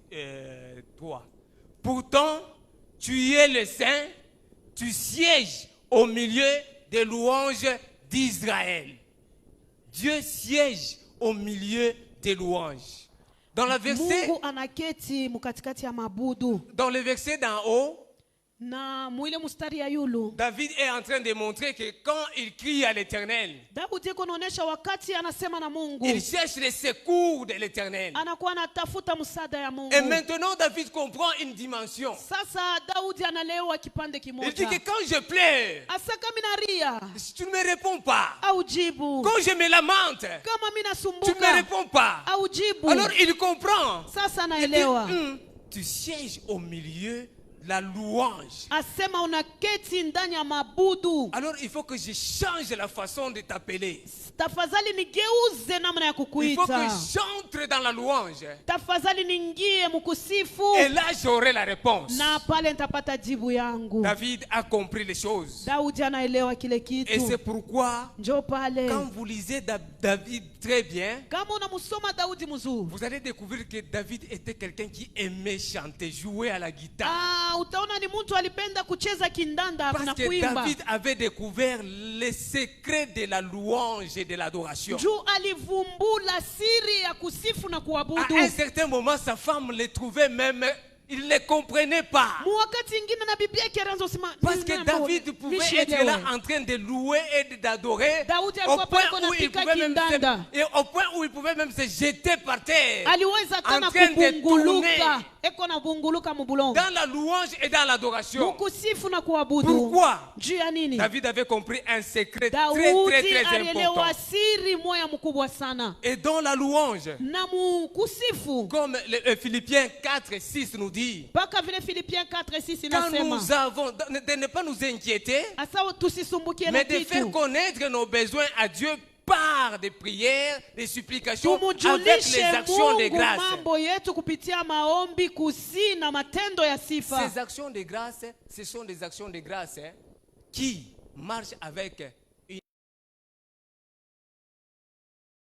Speaker 7: 3. Pourtant, tu es le Saint, tu sièges au milieu des louanges d'Israël. Dieu siège au milieu des louanges. Dans le verset,
Speaker 5: Mungu anaketi mukatikati ya mabudu.
Speaker 7: dans le verset d'en haut,
Speaker 5: Na mwile mustari ya yulu.
Speaker 7: David est en train de montrer que quand il crie à l'Éternel,
Speaker 5: Daudi kunaonesha wakati anasema na Mungu.
Speaker 7: il cherche le secours de l'Éternel.
Speaker 5: Anakuwa anatafuta msaada ya Mungu.
Speaker 7: Et maintenant, David comprend une dimension.
Speaker 5: Sasa Daudi analewa kipande
Speaker 7: Il dit
Speaker 5: kimoja.
Speaker 7: que quand je pleure,
Speaker 5: Asa kama naria
Speaker 7: si tu ne me réponds pas,
Speaker 5: au jibu.
Speaker 7: quand je me lamente,
Speaker 5: Kama mimi
Speaker 7: tu ne me
Speaker 5: nasumbuka
Speaker 7: réponds pas.
Speaker 5: au jibu.
Speaker 7: Alors il comprend.
Speaker 5: Sasa
Speaker 7: Il dit,
Speaker 5: naelewa.
Speaker 7: tu sièges au milieu la louange.
Speaker 5: Asema unaketi ndani ya mabudu.
Speaker 7: Alors il faut que je change la façon de t'appeler.
Speaker 5: Tafadhali nigeuze namna ya
Speaker 7: Il faut que
Speaker 5: kukuita.
Speaker 7: j'entre dans la louange.
Speaker 5: Tafadhali niingie mkusifu.
Speaker 7: Et là j'aurai la réponse.
Speaker 5: Na pale nitapata jibu yangu.
Speaker 7: David a compris les choses.
Speaker 5: Daudi anaelewa kile
Speaker 7: Et c'est
Speaker 5: kitu.
Speaker 7: pourquoi,
Speaker 5: Njoo pale.
Speaker 7: quand vous lisez David très bien,
Speaker 5: Kama unamsoma Daudi mzuri.
Speaker 7: vous allez découvrir que David était quelqu'un qui aimait chanter, jouer à la guitare.
Speaker 5: Ah, utaona ni mtu alipenda kucheza kindanda na
Speaker 7: Parce que
Speaker 5: kuimba.
Speaker 7: David avait découvert les secrets de la louange et de l'adoration.
Speaker 5: Juu alivumbula siri ya kusifu na
Speaker 7: À
Speaker 5: kuabudu.
Speaker 7: un certain moment, sa femme le trouvait même, il ne les comprenait pas.
Speaker 5: Wakati ingine na bibi yake alianza kusema
Speaker 7: Parce que David pouvait être là en train de louer et d'adorer
Speaker 5: Daudi
Speaker 7: au
Speaker 5: alikuwa
Speaker 7: point
Speaker 5: pale
Speaker 7: où il
Speaker 5: anapika
Speaker 7: pouvait même
Speaker 5: kindanda.
Speaker 7: et au point où il pouvait même se jeter par terre.
Speaker 5: aliweza tena
Speaker 7: en train de
Speaker 5: kubunguluka
Speaker 7: tourner.
Speaker 5: eko na bunguluka mubulongo
Speaker 7: Dans la louange et dans l'adoration.
Speaker 5: mukusifu na kuabudu.
Speaker 7: Pourquoi?
Speaker 5: Juu ya nini?
Speaker 7: David avait compris un secret très
Speaker 5: Daudi
Speaker 7: très
Speaker 5: alielewa
Speaker 7: important.
Speaker 5: siri moya mkubwa sana.
Speaker 7: Et dans la louange,
Speaker 5: Na mukusifu
Speaker 7: comme Philippiens 4:6 nous dit,
Speaker 5: mpaka vile Philippiens 4:6
Speaker 7: quand
Speaker 5: inasema
Speaker 7: nous avons, de ne pas nous inquiéter,
Speaker 5: asa tusisumbukie na
Speaker 7: mais de faire
Speaker 5: kitu,
Speaker 7: connaître nos besoins à Dieu par des prières, des supplications, avec les
Speaker 5: tumujulishe
Speaker 7: actions de
Speaker 5: Mungu
Speaker 7: grâce.
Speaker 5: mambo yetu kupitia maombi, kusi na matendo ya sifa.
Speaker 7: Ces actions de grâce, ce sont des actions de grâce qui marchent avec une...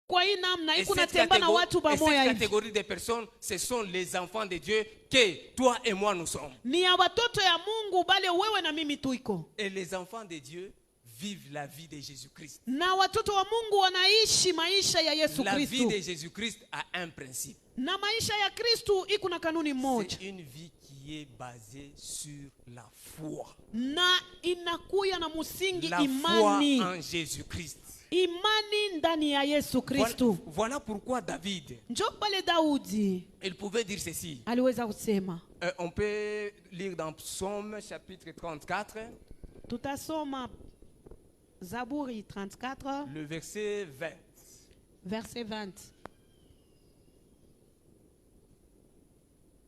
Speaker 5: Kwa hii namna
Speaker 7: Et
Speaker 5: iko
Speaker 7: cette
Speaker 5: natembea na watu pamoja hivi.
Speaker 7: catégorie de personnes, ce sont les enfants de Dieu que toi et moi nous sommes.
Speaker 5: Ni ya watoto ya Mungu bale wewe na mimi tuiko.
Speaker 7: Et les enfants de Dieu vivent la vie de Jésus-Christ.
Speaker 5: Na watoto wa Mungu wanaishi maisha ya Yesu
Speaker 7: La vie
Speaker 5: Kristo.
Speaker 7: de Jésus-Christ a un principe.
Speaker 5: Na maisha ya Kristo iko na kanuni moja.
Speaker 7: C'est une vie qui est basée sur la foi.
Speaker 5: Na inakuya na musingi
Speaker 7: La foi
Speaker 5: imani.
Speaker 7: en Jésus-Christ.
Speaker 5: Imani ndani ya Yesu Kristo.
Speaker 7: Voilà pourquoi David,
Speaker 5: Njoo pale Daudi
Speaker 7: il pouvait dire ceci.
Speaker 5: aliweza kusema.
Speaker 7: On peut lire dans Psaume chapitre 34,
Speaker 5: Tutasoma Zaburi 34
Speaker 7: le verset 20.
Speaker 5: verset 20.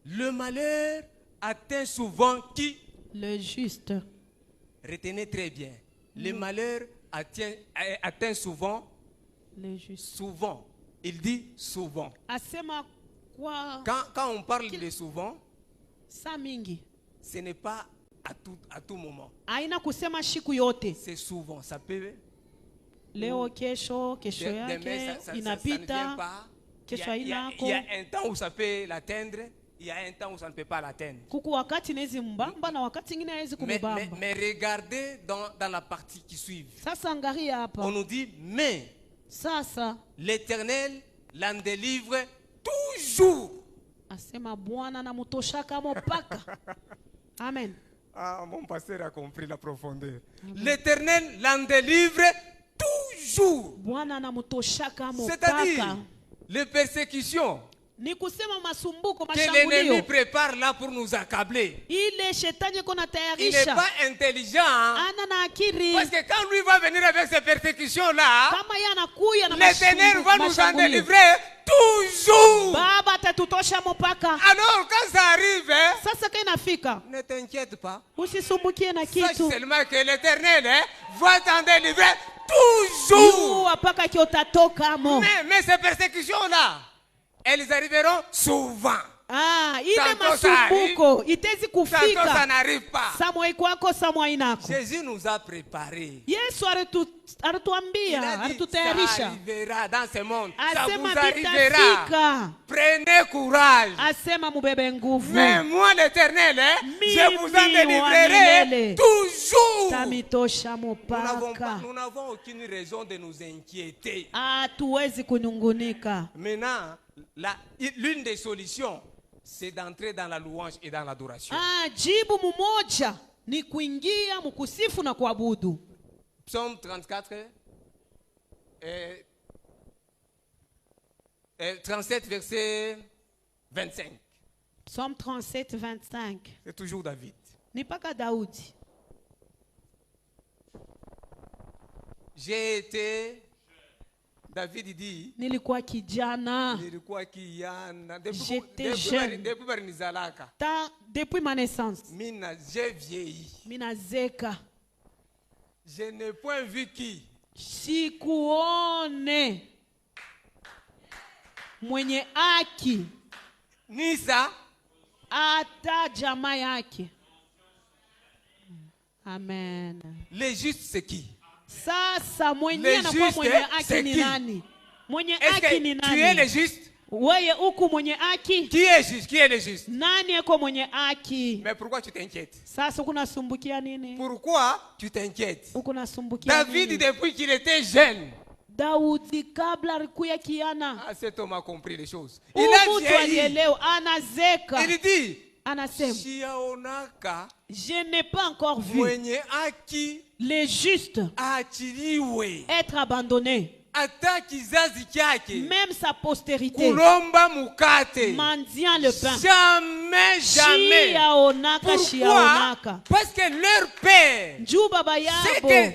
Speaker 7: Le malheur atteint souvent qui?
Speaker 5: Le juste.
Speaker 7: Retenez très bien. Le malheur atteint souvent,
Speaker 5: Le juste.
Speaker 7: souvent. Il dit souvent.
Speaker 5: Asema kwa
Speaker 7: Quand on parle de souvent,
Speaker 5: saa mingi.
Speaker 7: ce n'est pas à tout moment.
Speaker 5: Haina kusema shiku yote.
Speaker 7: C'est souvent. Ça peut...
Speaker 5: Leo kesho, kesho
Speaker 7: Demain,
Speaker 5: yake
Speaker 7: ça ne vient
Speaker 5: inapita.
Speaker 7: pas.
Speaker 5: Kesho
Speaker 7: Il y
Speaker 5: hainako.
Speaker 7: a un temps où ça peut l'atteindre. Il y a un temps où ça ne peut pas l'atteindre.
Speaker 5: Kuku wakati inawezi mbamba na wakati ingine haiwezi kumubamba.
Speaker 7: Mais regardez dans la partie qui suit.
Speaker 5: Sasa angalia
Speaker 7: On
Speaker 5: hapa.
Speaker 7: nous dit, mais
Speaker 5: Sasa
Speaker 7: l'Éternel l'en délivre toujours.
Speaker 5: asema Bwana namutoshaka mpaka. Amen.
Speaker 7: Ah, mon pasteur a compris la profondeur. L'Éternel l'en délivre toujours.
Speaker 5: Bwana namutoshaka
Speaker 7: C'est-à-dire,
Speaker 5: mpaka.
Speaker 7: les persécutions
Speaker 5: Ni kusema masumbuko,
Speaker 7: que l'ennemi
Speaker 5: mashambulio.
Speaker 7: prépare là pour nous accabler.
Speaker 5: Ile shetani iko
Speaker 7: Il n'est
Speaker 5: natayarisha.
Speaker 7: pas intelligent.
Speaker 5: Ana na akili.
Speaker 7: Parce que quand lui va venir avec ces persécutions-là,
Speaker 5: Kama yeye anakuya na
Speaker 7: l'Éternel va nous en
Speaker 5: mashambulio.
Speaker 7: délivrer toujours.
Speaker 5: Baba atatutosha mpaka.
Speaker 7: Alors quand ça arrive,
Speaker 5: Sasa kama inafika,
Speaker 7: ne t'inquiète pas.
Speaker 5: usisumbukie na
Speaker 7: Sache
Speaker 5: kitu.
Speaker 7: seulement que l'Éternel va t'en délivrer toujours.
Speaker 5: Jua mpaka kiotatoka mo.
Speaker 7: Mais ces persécutions-là, elles arriveront souvent.
Speaker 5: Ah, ile
Speaker 7: Tantôt ça
Speaker 5: masumbuko itezi
Speaker 7: Tantôt ça
Speaker 5: kufika.
Speaker 7: n'arrive pas.
Speaker 5: Samwa ikwako, samwa inako.
Speaker 7: Jésus nous a préparés.
Speaker 5: Yesu
Speaker 7: Il
Speaker 5: alituambia,
Speaker 7: a dit, ça
Speaker 5: alitutayarisha.
Speaker 7: arrivera dans ce monde. Ça vous
Speaker 5: Asema
Speaker 7: arrivera.
Speaker 5: vitafika.
Speaker 7: Prenez courage.
Speaker 5: Asema mubebe nguvu.
Speaker 7: Mais moi, l'Éternel, je vous en
Speaker 5: Mimi wa
Speaker 7: délivrerai
Speaker 5: milele.
Speaker 7: toujours.
Speaker 5: Tamitosha
Speaker 7: Nous
Speaker 5: mpaka.
Speaker 7: n'avons aucune raison de nous inquiéter.
Speaker 5: Hatuwezi kunungunika.
Speaker 7: Maintenant, l'une des solutions, c'est d'entrer dans la louange et dans l'adoration.
Speaker 5: Jibu mumoja ni kuingia mkusifu na kuabudu.
Speaker 7: Psaume 34, 37, verset 25.
Speaker 5: Psaume 37, 25.
Speaker 7: C'est toujours David.
Speaker 5: Ni paka Daudi.
Speaker 7: J'ai été David dit,
Speaker 5: nilikuwa kijana.
Speaker 7: nilikuwa kijana.
Speaker 5: J'étais jeune.
Speaker 7: Depuis barinizalaka.
Speaker 5: Depuis ma naissance.
Speaker 7: Mina, j'ai vieilli.
Speaker 5: Minazeka.
Speaker 7: Je n'ai point vu qui.
Speaker 5: Sikuone mwenye haki
Speaker 7: Nisa.
Speaker 5: hata jamaa yake. Amen.
Speaker 7: Les justes c'est qui?
Speaker 5: Sasa mwenye
Speaker 7: Les
Speaker 5: anakuwa
Speaker 7: justes,
Speaker 5: mwenye haki
Speaker 7: c'est
Speaker 5: ni
Speaker 7: qui?
Speaker 5: nani? Mwenye
Speaker 7: Est-ce
Speaker 5: haki ni
Speaker 7: que tu es le
Speaker 5: nani?
Speaker 7: juste?
Speaker 5: Wewe uku mwenye haki?
Speaker 7: Qui est juste? Qui est le juste?
Speaker 5: Nani eko mwenye haki?
Speaker 7: Mais pourquoi tu t'inquiètes?
Speaker 5: Sasa kunasumbukia nini?
Speaker 7: Pourquoi tu t'inquiètes?
Speaker 5: Ukunasumbukia
Speaker 7: David,
Speaker 5: nini?
Speaker 7: depuis qu'il était jeune,
Speaker 5: Daudi kabla alikuya kiana.
Speaker 7: cet homme a compris les choses. Il a
Speaker 5: Mtu
Speaker 7: vieilli.
Speaker 5: alielewa, anazeka.
Speaker 7: Il dit,
Speaker 5: Anasema,
Speaker 7: Shiaonaka,
Speaker 5: je n'ai pas encore vu
Speaker 7: mwenye haki
Speaker 5: les justes
Speaker 7: aachiliwe.
Speaker 5: être abandonnés.
Speaker 7: Hata kizazi chake
Speaker 5: Même sa postérité,
Speaker 7: kulomba mukate.
Speaker 5: mendiant le pain.
Speaker 7: Jamais, jamais.
Speaker 5: Shiaonaka,
Speaker 7: Pourquoi?
Speaker 5: shiaonaka.
Speaker 7: Parce que leur père,
Speaker 5: Njuu baba
Speaker 7: c'est
Speaker 5: yabo.
Speaker 7: que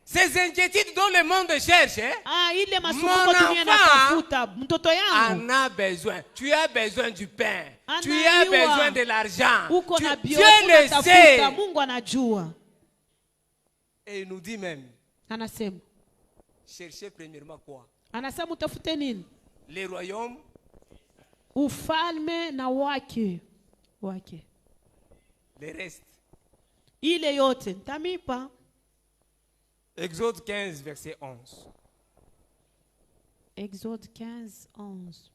Speaker 7: ces inquiétudes dont le monde cherche, hein,
Speaker 5: Ah, ile masumbuko
Speaker 7: Mon
Speaker 5: dunia
Speaker 7: enfant
Speaker 5: natafuta. Mtoto yangu.
Speaker 7: en a besoin. Tu as besoin du pain. Tu
Speaker 5: Anaiwa.
Speaker 7: as besoin de l'argent.
Speaker 5: Uko na
Speaker 7: Dieu
Speaker 5: bio,
Speaker 7: le
Speaker 5: unatafuta.
Speaker 7: sait.
Speaker 5: Mungu anajua.
Speaker 7: Et il nous dit même,
Speaker 5: Anasema.
Speaker 7: cherchez premièrement quoi?
Speaker 5: Anasema utafute nini?
Speaker 7: Les royaumes,
Speaker 5: Ufalme na wake.
Speaker 7: le reste.
Speaker 5: Ile yote ntamipa.
Speaker 7: Exode 15, verset 11.
Speaker 5: Exode 15, 11.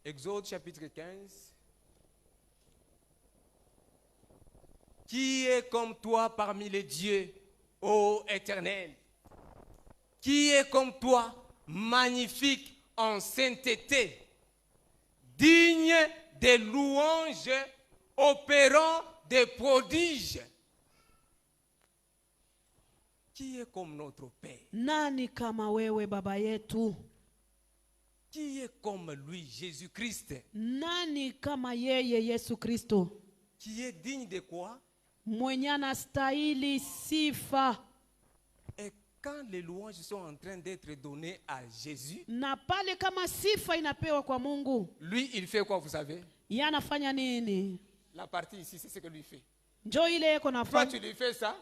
Speaker 7: Exode chapitre 15. Qui est comme toi parmi les dieux, ô Éternel? Qui est comme toi, magnifique en sainteté, digne des louanges, opérant des prodiges? Qui est comme notre Père?
Speaker 5: Nani kama wewe baba yetu?
Speaker 7: Qui est comme lui, Jésus-Christ?
Speaker 5: Nani kama yeye Yesu Kristo?
Speaker 7: Qui est digne de quoi?
Speaker 5: Mwenye anastahili sifa.
Speaker 7: Et quand les louanges sont en train d'être données à Jésus,
Speaker 5: Na pale kama sifa inapewa kwa Mungu,
Speaker 7: lui, il fait quoi, vous savez?
Speaker 5: yeye anafanya nini?
Speaker 7: La partie ici, c'est ce que lui fait.
Speaker 5: Njoo ile yeko
Speaker 7: Toi,
Speaker 5: nafanya.
Speaker 7: tu lui fais ça.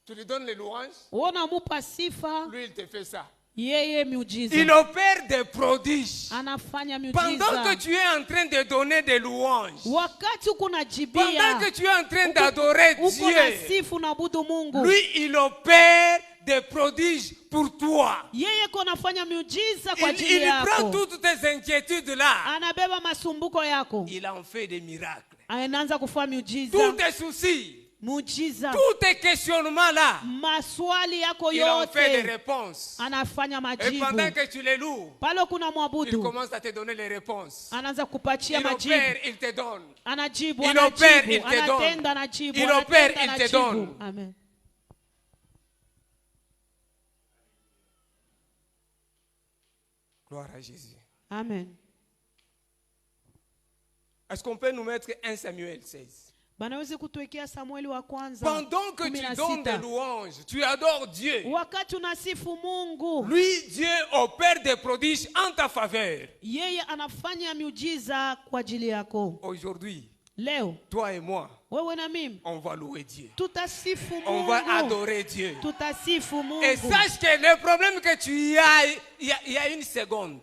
Speaker 7: Tu lui donnes les louanges.
Speaker 5: Uona mupa sifa,
Speaker 7: Lui, il te fait ça.
Speaker 5: yeye miujiza.
Speaker 7: Il opère des prodiges.
Speaker 5: Anafanya
Speaker 7: Pendant que
Speaker 5: miujiza.
Speaker 7: tu es en train de donner des louanges,
Speaker 5: Wakati uko
Speaker 7: pendant
Speaker 5: najibia,
Speaker 7: que tu es en train d'adorer
Speaker 5: uko na
Speaker 7: Dieu,
Speaker 5: sifu na budu Mungu.
Speaker 7: lui, il opère des prodiges pour toi.
Speaker 5: Yeye ko nafanya miujiza kwa
Speaker 7: Il
Speaker 5: ajili
Speaker 7: prend
Speaker 5: yako.
Speaker 7: toutes tes inquiétudes là.
Speaker 5: Anabeba masumbuko yako.
Speaker 7: Il en fait des miracles.
Speaker 5: Anaanza kufanya miujiza.
Speaker 7: Tous tes soucis,
Speaker 5: Muujiza.
Speaker 7: tous tes questionnements là,
Speaker 5: Maswali yako
Speaker 7: il en fait des
Speaker 5: yote
Speaker 7: réponses.
Speaker 5: anafanya
Speaker 7: Et pendant
Speaker 5: majibu.
Speaker 7: que tu les loues,
Speaker 5: Pale kuna
Speaker 7: il
Speaker 5: mwabudu,
Speaker 7: commence à te donner les réponses.
Speaker 5: anaanza kupatia
Speaker 7: Il
Speaker 5: majibu.
Speaker 7: opère, il te donne.
Speaker 5: Anajibu,
Speaker 7: Il opère, il
Speaker 5: anajibu,
Speaker 7: te donne.
Speaker 5: anatenda, anajibu,
Speaker 7: Il opère,
Speaker 5: anatenda,
Speaker 7: il te
Speaker 5: anajibu.
Speaker 7: donne.
Speaker 5: Amen.
Speaker 7: Gloire à Jésus.
Speaker 5: Amen.
Speaker 7: Est-ce qu'on peut nous mettre 1 Samuel 16?
Speaker 5: Banaweza kutuwekea Samueli wa kwanza.
Speaker 7: Pendant que tu
Speaker 5: 16.
Speaker 7: donnes des louanges, tu adores Dieu.
Speaker 5: Wakati unasifu Mungu,
Speaker 7: Lui, Dieu opère des prodiges en ta faveur.
Speaker 5: yeye anafanya miujiza kwa ajili yako.
Speaker 7: Aujourd'hui,
Speaker 5: Leo
Speaker 7: toi et moi,
Speaker 5: wewe na mimi
Speaker 7: on va louer Dieu.
Speaker 5: tutasifu
Speaker 7: On
Speaker 5: Mungu.
Speaker 7: va adorer Dieu.
Speaker 5: Tutasifu Mungu.
Speaker 7: Et sache que le problème que tu as, il y a une seconde.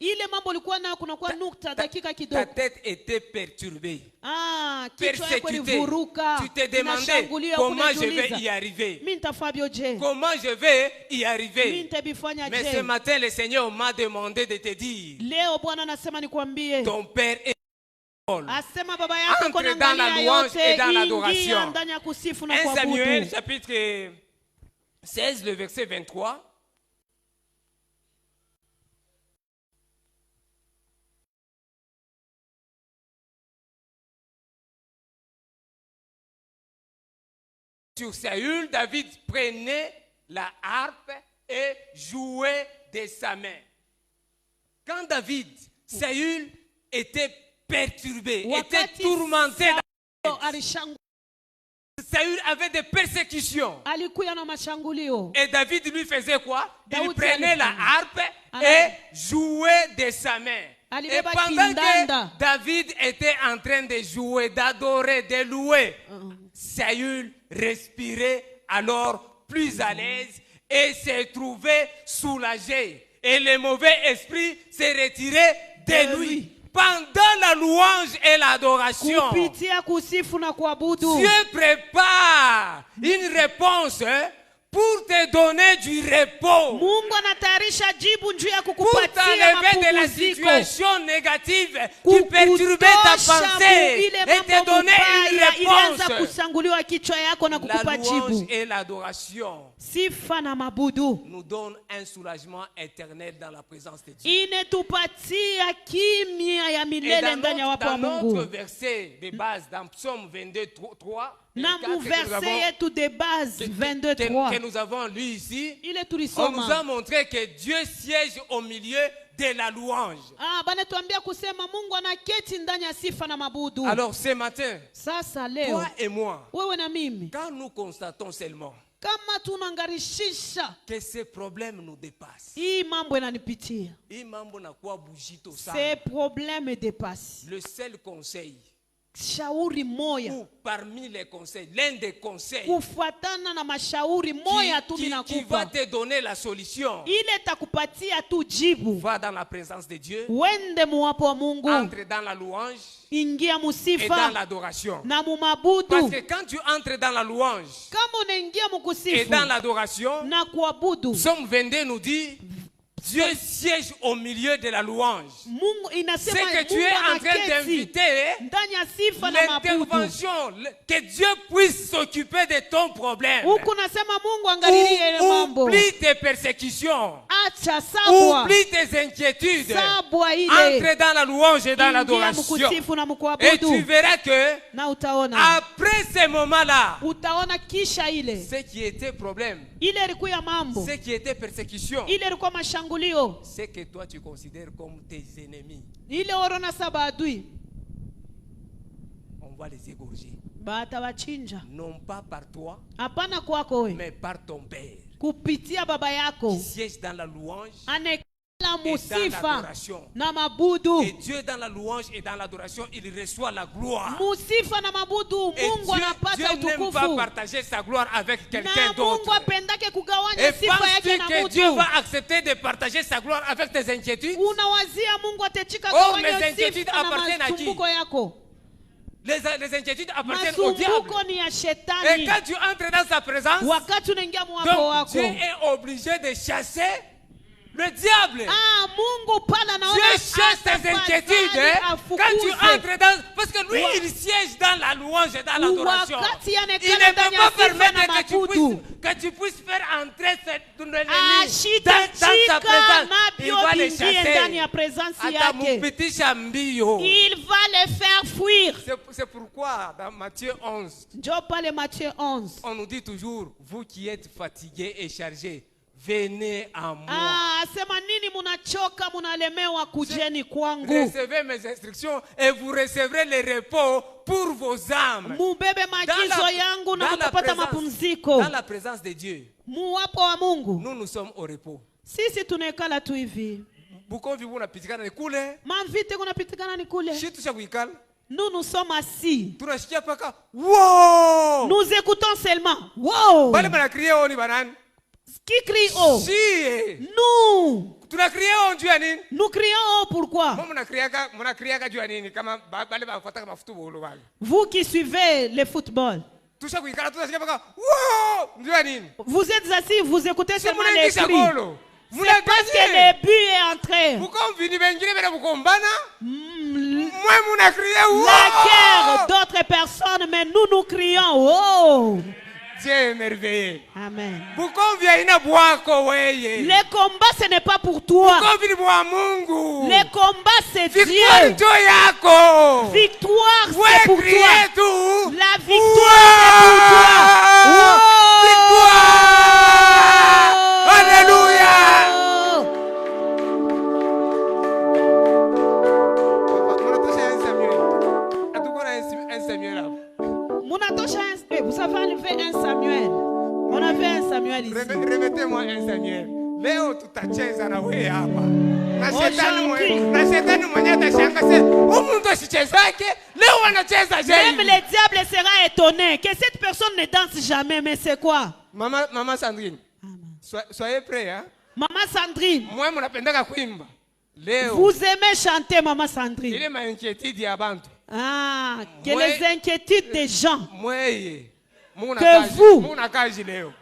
Speaker 5: Ile mambo ulikuwa nayo kunakuwa nukta dakika
Speaker 7: Ta
Speaker 5: kidogo.
Speaker 7: tête était perturbée,
Speaker 5: Kichwa yako
Speaker 7: persécutée.
Speaker 5: ilivuruka.
Speaker 7: Tu te demandais
Speaker 5: Inashambulia
Speaker 7: comment je vais
Speaker 5: kunajiuliza.
Speaker 7: y arriver.
Speaker 5: Mimi nitafanya je?
Speaker 7: Comment je vais y
Speaker 5: Mimi
Speaker 7: arriver.
Speaker 5: nitabifanya
Speaker 7: Mais ce
Speaker 5: je?
Speaker 7: matin, le Seigneur m'a demandé de te dire,
Speaker 5: Leo Bwana anasema nikwambie.
Speaker 7: ton Père est
Speaker 5: Asema baba yako
Speaker 7: Entre
Speaker 5: kuna
Speaker 7: dans la
Speaker 5: ndani
Speaker 7: louange
Speaker 5: yote
Speaker 7: et dans
Speaker 5: ingia
Speaker 7: l'adoration.
Speaker 5: ndani ya kusifu na
Speaker 7: 1 Samuel
Speaker 5: kuabudu.
Speaker 7: chapitre 16, le verset 23. Sur Saül, David prenait la harpe et jouait de sa main. Quand David, Saül était perturbé, était
Speaker 5: Wakati
Speaker 7: tourmenté.
Speaker 5: Saulo alishangu
Speaker 7: Saül avait des persécutions.
Speaker 3: alikuya na mashangulio.
Speaker 7: Et David lui faisait quoi? Il
Speaker 3: Daoud
Speaker 7: prenait la
Speaker 3: alifanya.
Speaker 7: harpe
Speaker 3: Ana-
Speaker 7: et jouait de sa main. Et
Speaker 3: Alibeba
Speaker 7: pendant
Speaker 3: kindanda.
Speaker 7: que David était en train de jouer, d'adorer, de louer, Saül respirait alors plus à l'aise et se trouvait soulagé. Et le mauvais esprit se retirait de lui. Pendant la louange et l'adoration,
Speaker 3: Kupitia kusifu na kuabudu.
Speaker 7: Dieu prépare une réponse pour te donner du repos,
Speaker 3: Mungu anatayarisha jibu njuu ya
Speaker 7: pour
Speaker 3: kukupatia
Speaker 7: t'enlever de la
Speaker 3: mapumziko.
Speaker 7: situation négative qui perturbait ta pensée
Speaker 3: ile
Speaker 7: et te
Speaker 3: mambo
Speaker 7: donner une
Speaker 3: mbaya ilianza
Speaker 7: réponse.
Speaker 3: kusanguliwa kichwa yako na
Speaker 7: La
Speaker 3: kukupa
Speaker 7: louange
Speaker 3: jibu.
Speaker 7: et l'adoration
Speaker 3: Sifa na mabudu
Speaker 7: nous donnent un soulagement éternel dans la présence de Dieu.
Speaker 3: inetupatia kimya ya
Speaker 7: Et
Speaker 3: milele ndani ya wapo wa
Speaker 7: dans notre
Speaker 3: Mungu.
Speaker 7: verset de base, dans Psaume 22, 3,
Speaker 3: Na mu verset yetu de base 22:3
Speaker 7: que nous avons lu ici,
Speaker 3: ile
Speaker 7: on nous a
Speaker 3: tulisoma.
Speaker 7: montré que Dieu siège au milieu de la louange.
Speaker 3: Banatuambia kusema Mungu anaketi ndani ya sifa na mabudu.
Speaker 7: Alors ce matin,
Speaker 3: Sasa leo
Speaker 7: toi et moi,
Speaker 3: wewe na mimi
Speaker 7: quand nous constatons seulement
Speaker 3: kama tunangarishisha
Speaker 7: que ces problèmes nous dépassent,
Speaker 3: hii mambo inanipitia,
Speaker 7: hii mambo nakuwa bujito
Speaker 3: ces
Speaker 7: sana,
Speaker 3: problèmes dépassent.
Speaker 7: le seul conseil,
Speaker 3: Shauri moya
Speaker 7: ou parmi les conseils, l'un des conseils
Speaker 3: kufuatana na mashauri moya tu
Speaker 7: qui va
Speaker 3: minakupa
Speaker 7: te donner la solution,
Speaker 3: ile takupatia tu jibu.
Speaker 7: va dans la présence de Dieu,
Speaker 3: Wende muwapo wa Mungu,
Speaker 7: entre dans la louange
Speaker 3: ingia
Speaker 7: et dans
Speaker 3: musifa
Speaker 7: l'adoration.
Speaker 3: na
Speaker 7: Parce
Speaker 3: mumabudu.
Speaker 7: que quand tu entres dans la louange
Speaker 3: Kama unaingia
Speaker 7: et
Speaker 3: mukusifu
Speaker 7: dans l'adoration,
Speaker 3: na kuabudu,
Speaker 7: Psaume 22 nous dit Dieu siège au milieu de la louange.
Speaker 3: Mungu
Speaker 7: C'est
Speaker 3: inasema
Speaker 7: que tu
Speaker 3: Mungu
Speaker 7: es en train
Speaker 3: anaketi
Speaker 7: d'inviter
Speaker 3: ndani ya sifa na mabudu.
Speaker 7: l'intervention, que Dieu puisse s'occuper de ton problème.
Speaker 3: Huku nasema Mungu angalilie ile mambo.
Speaker 7: Oublie tes persécutions.
Speaker 3: Acha sabwa.
Speaker 7: Oublie tes inquiétudes.
Speaker 3: Sabwa ile.
Speaker 7: Entre dans la louange et dans
Speaker 3: Ingia
Speaker 7: l'adoration.
Speaker 3: mkusifu na
Speaker 7: Et tu
Speaker 3: mkuabudu.
Speaker 7: verras que
Speaker 3: Na utaona.
Speaker 7: après ce moment-là,
Speaker 3: Utaona kisha ile.
Speaker 7: ce qui était problème,
Speaker 3: Ile ilikuwa mambo.
Speaker 7: ce qui était persécution,
Speaker 3: Ile ilikuwa mashangulio.
Speaker 7: ce que toi tu considères comme tes ennemis,
Speaker 3: Ile orona saba adui.
Speaker 7: on va les égorger.
Speaker 3: Batawachinja.
Speaker 7: Non pas par toi,
Speaker 3: Hapana kwako wewe.
Speaker 7: mais par ton Père.
Speaker 3: Kupitia baba yako.
Speaker 7: Qui siège dans la louange
Speaker 3: Anekala
Speaker 7: et dans
Speaker 3: musifa
Speaker 7: l'adoration.
Speaker 3: na mabudu.
Speaker 7: Et Dieu dans la louange et dans l'adoration, il reçoit la gloire.
Speaker 3: Musifa na mabudu
Speaker 7: Et
Speaker 3: Mungu anapata
Speaker 7: Dieu n'aime pas
Speaker 3: utukufu.
Speaker 7: partager sa gloire avec quelqu'un
Speaker 3: Na Mungu
Speaker 7: d'autre.
Speaker 3: apendake kugawanya
Speaker 7: Et
Speaker 3: sifa yake
Speaker 7: penses-tu
Speaker 3: na
Speaker 7: que Dieu
Speaker 3: mutu.
Speaker 7: va accepter de partager sa gloire avec tes inquiétudes?
Speaker 3: Unawazia Mungu atechika
Speaker 7: Oh,
Speaker 3: gawanya
Speaker 7: mes inquiétudes
Speaker 3: sifa na
Speaker 7: appartiennent à qui?
Speaker 3: masumbuko yako.
Speaker 7: Les inquiétudes appartiennent au diable.
Speaker 3: Masumbuko ni ya
Speaker 7: Et
Speaker 3: shetani.
Speaker 7: quand tu entres dans sa présence,
Speaker 3: Wakati unaingia mwapo
Speaker 7: donc Dieu
Speaker 3: wako.
Speaker 7: est obligé de chasser le diable.
Speaker 3: Mungu pala
Speaker 7: Dieu
Speaker 3: naona
Speaker 7: chasse tes inquiétudes quand tu entres dans... Parce que lui, il siège dans la louange et dans l'adoration.
Speaker 3: Wakati
Speaker 7: Il
Speaker 3: anekana
Speaker 7: ne peut
Speaker 3: ndani
Speaker 7: pas
Speaker 3: ya sifa
Speaker 7: permettre
Speaker 3: na mabudu.
Speaker 7: que tu puisses faire entrer ton ennemi
Speaker 3: Ashitachika
Speaker 7: dans sa présence. Il
Speaker 3: nabyo
Speaker 7: va les
Speaker 3: bingie ndani ya
Speaker 7: chasser.
Speaker 3: presence
Speaker 7: Ata mon
Speaker 3: yake.
Speaker 7: petit chambio.
Speaker 3: Il va les faire fuir.
Speaker 7: C'est pourquoi dans Matthieu 11,
Speaker 3: Njoo pale Matthieu 11.
Speaker 7: on nous dit toujours, vous qui êtes fatigués et chargés, venez à moi.
Speaker 3: Sema nini munachoka munalemewa kujeni kwangu.
Speaker 7: Recevez mes instructions et vous recevrez le repos pour vos âmes.
Speaker 3: Mubebe maagizo yangu na mutapata mapumziko.
Speaker 7: Dans la présence de Dieu,
Speaker 3: Muwapo wa Mungu.
Speaker 7: nous sommes au repos.
Speaker 3: Sisi tunaikala tu hivi.
Speaker 7: Bukomvi bunapitikana ni kule.
Speaker 3: Mavite kunapitikana ni kule.
Speaker 7: Shitu cha kuikala.
Speaker 3: Nous sommes assis.
Speaker 7: Tunashikia paka. Wow!
Speaker 3: Nous écoutons seulement. Wow!
Speaker 7: Bale banakria oni banani?
Speaker 3: Qui crie haut?
Speaker 7: Si.
Speaker 3: Nous.
Speaker 7: Tunakria on juu ya nini?
Speaker 3: Nous crions haut pourquoi?
Speaker 7: Mnakriaka juu ya nini kama bale bafuata kama football bale.
Speaker 3: Vous qui suivez le football.
Speaker 7: Tusha kuikala tunashikia paka. Wow! Juu ya nini?
Speaker 3: Vous êtes assis, vous écoutez seulement
Speaker 7: Si
Speaker 3: les cris.
Speaker 7: golo.
Speaker 3: C'est parce que le but est entré.
Speaker 7: Bukomvi ni bengine bena bukombana. Moi munakria wow!
Speaker 3: La guerre d'autres personnes, mais nous crions oh!
Speaker 7: Dieu est merveilleux.
Speaker 3: Amen.
Speaker 7: Bukomvi haina bwako weye.
Speaker 3: Le combat ce n'est pas pour toi.
Speaker 7: Bukomvi ni bwa Mungu.
Speaker 3: Le combat c'est
Speaker 7: Victoire
Speaker 3: Dieu.
Speaker 7: ndio yako.
Speaker 3: Victoire c'est
Speaker 7: Ouais,
Speaker 3: pour
Speaker 7: criez
Speaker 3: toi.
Speaker 7: tout.
Speaker 3: La victoire c'est pour toi. Oh!
Speaker 7: Victoire. Alléluia. Papa, on a touché un Samuel. Est-ce qu'on a un Samuel là?
Speaker 3: Muna
Speaker 5: Vous avez enlevé un Samuel. On avait un Samuel ici.
Speaker 7: Remettez-moi un Samuel. Leo tutacheza na wewe hapa. Na
Speaker 5: Aujourd'hui.
Speaker 7: shetani mwenyewe atashangaa sasa. Huyu mtu asichezake, leo anacheza je?
Speaker 5: Même le diable sera étonné que cette personne ne danse jamais. Mais c'est quoi?
Speaker 7: Mama Sandrine. Soyez prêts, hein?
Speaker 5: Maman Sandrine.
Speaker 7: Moi mnapendaka kuimba. Leo.
Speaker 5: Vous aimez chanter, Maman Sandrine?
Speaker 7: Ile ma inquiétude ya bantu.
Speaker 5: Ah, que les inquiétudes des gens.
Speaker 7: Que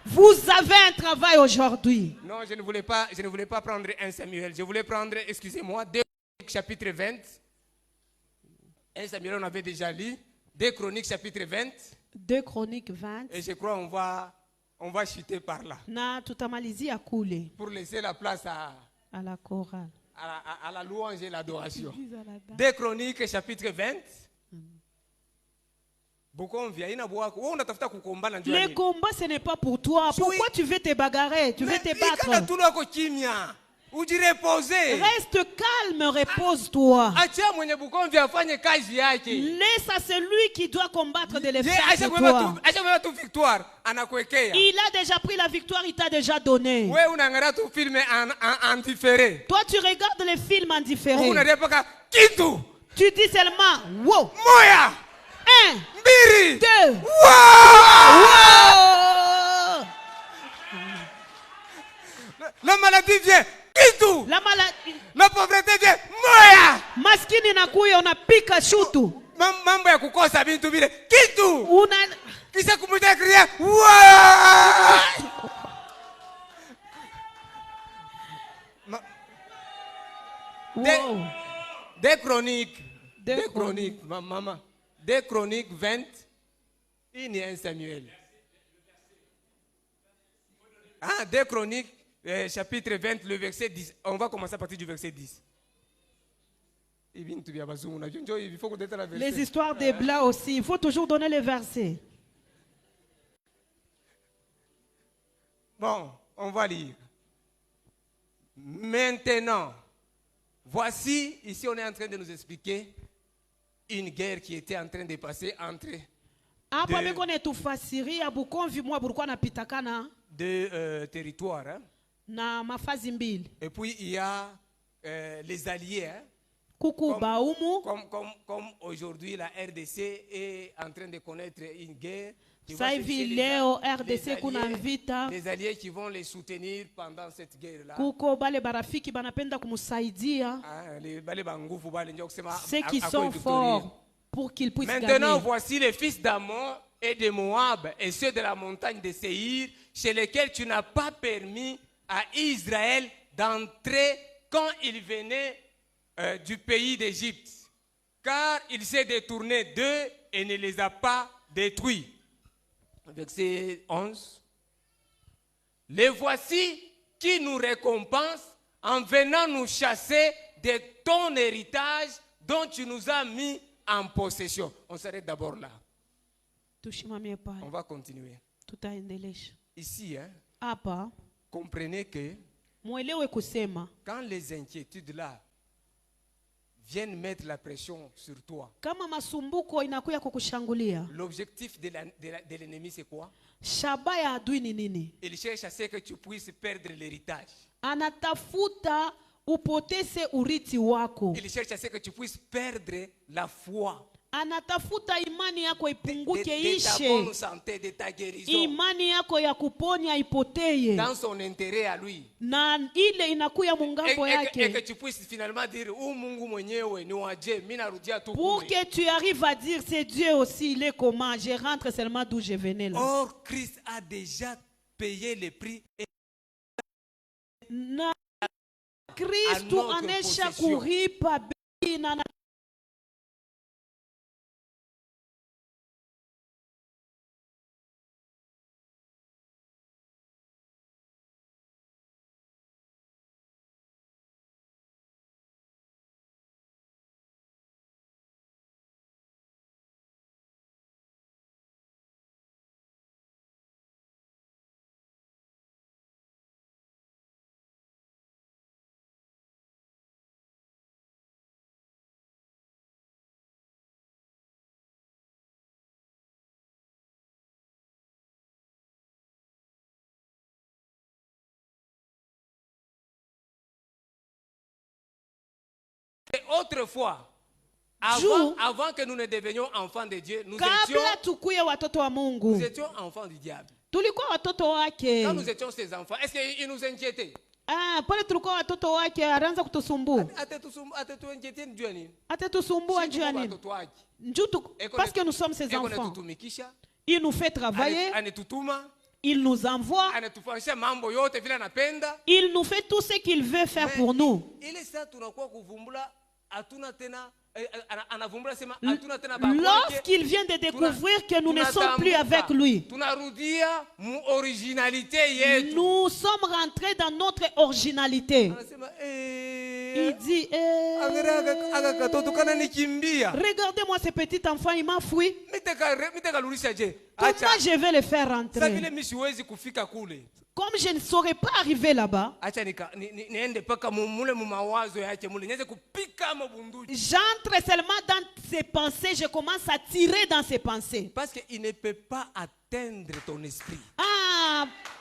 Speaker 5: vous avez un travail aujourd'hui.
Speaker 7: Non, je ne voulais pas prendre un Samuel. Je voulais prendre, excusez-moi, 2 Chroniques chapitre 20. 1 Samuel, on avait déjà lu. 2 Chroniques chapitre 20.
Speaker 5: 2 Chroniques 20.
Speaker 7: Et je crois on va chuter par là.
Speaker 5: Na tutamalizi ya kule.
Speaker 7: Pour laisser la place à
Speaker 5: la chorale.
Speaker 7: À la louange et l'adoration. 2 Chroniques chapitre 20.
Speaker 5: Le combat, ce n'est pas pour toi. Pourquoi tu veux te bagarrer? Tu veux te battre? Reste calme, repose-toi. Laisse à celui qui doit combattre de le faire pour toi. Il a déjà pris la victoire, il t'a déjà donné. Toi, tu regardes les films en différé. Tu dis seulement, wow. 1, 2, wow.
Speaker 7: La maladie vient. Kitu.
Speaker 5: La maladie.
Speaker 7: La pauvreté vient. Moya.
Speaker 5: Maskini nakuya unapika shutu.
Speaker 7: Mambo ya kukosa bintu vile. Kitu. Kisha kumuita kriya. Des chroniques, maman. 2 Chroniques 20, il y a un Samuel. 2 Chroniques, chapitre 20, le verset 10. On va commencer à partir du verset 10.
Speaker 5: Les histoires des Blancs aussi, il faut toujours donner les versets.
Speaker 7: Bon, on va lire. Maintenant, voici, ici on est en train de nous expliquer une guerre qui était en train de passer entre deux territoires. Hein? Et puis il y a les alliés. Hein? Comme aujourd'hui la RDC est en train de connaître une guerre. Les alliés qui vont les soutenir pendant cette guerre-là.
Speaker 5: Ceux qui sont forts pour qu'ils puissent gagner.
Speaker 7: Maintenant, voici les fils d'Ammon et de Moab et ceux de la montagne de Séhir, chez lesquels tu n'as pas permis à Israël d'entrer quand il venait du pays d'Égypte, car il s'est détourné d'eux et ne les a pas détruits. Verset 11. Les voici qui nous récompensent en venant nous chasser de ton héritage dont tu nous as mis en possession. On s'arrête d'abord là. On va continuer. Ici, hein, comprenez que quand les inquiétudes là viennent mettre la pression sur toi, l'objectif de l'ennemi c'est quoi? Il cherche à ce que tu puisses perdre l'héritage. Il cherche à ce que tu puisses perdre la foi.
Speaker 5: Anatafuta imani yako ipunguke
Speaker 7: de ta
Speaker 5: ishe.
Speaker 7: bonne santé, de ta guérison.
Speaker 5: Imani yako ya kuponya ipoteye.
Speaker 7: Dans son intérêt à lui.
Speaker 5: Na ile inakuya mungambo yake.
Speaker 7: Et que tu puisses finalement dire Mungu mwenyewe ni wa Dieu, mimi narudia tu.
Speaker 5: Pour que tu arrives à dire c'est Dieu aussi, il est comment? Je rentre seulement d'où je venais là.
Speaker 7: Or Christ a déjà payé le prix.
Speaker 5: Na Kristo anesha kuripa bei na
Speaker 7: autrefois,
Speaker 5: Juu.
Speaker 7: avant que nous ne devenions enfants de Dieu, nous
Speaker 5: kabla tukuye watoto wa Mungu
Speaker 7: étions enfants du diable.
Speaker 5: tulikuwa watoto wake.
Speaker 7: Quand nous étions ses enfants, est-ce qu'il nous inquiétait?
Speaker 5: Pale tulikuwa watoto wake, alianza kutusumbua.
Speaker 7: Atatuinquiéter Dieu nini?
Speaker 5: Atatusumbua njuu ya nini?
Speaker 7: Watoto wake.
Speaker 5: Parce que nous sommes ses
Speaker 7: Eko
Speaker 5: enfants.
Speaker 7: anatutumikisha,
Speaker 5: Il nous fait travailler,
Speaker 7: anatutuma,
Speaker 5: il nous envoie,
Speaker 7: anatufanyisha mambo yote vile anapenda.
Speaker 5: il nous fait tout ce qu'il veut faire pour nous.
Speaker 7: Ile saa tunakuwa kuvumbula hatuna tena anavumbula sema hatuna tena baba.
Speaker 5: Lorsqu'il vient de découvrir que nous ne sommes plus avec lui,
Speaker 7: tunarudia mu originalité yetu.
Speaker 5: nous sommes rentrés dans notre originalité.
Speaker 7: Anasema
Speaker 5: Il dit,
Speaker 7: aga katoto kana nikimbia.
Speaker 5: regardez-moi ce petit enfant, il m'a fui.
Speaker 7: Mitaka lulisha je.
Speaker 5: Comment je vais le faire
Speaker 7: Sasa
Speaker 5: rentrer?
Speaker 7: vile mimi siwezi kufika kule.
Speaker 5: Comme je ne saurais pas arriver là-bas,
Speaker 7: Acha niende paka mule mu mawazo yake mule niweze kupika mabunduki.
Speaker 5: j'entre seulement dans ses pensées, je commence à tirer dans ses pensées.
Speaker 7: Parce qu'il ne peut pas atteindre ton esprit.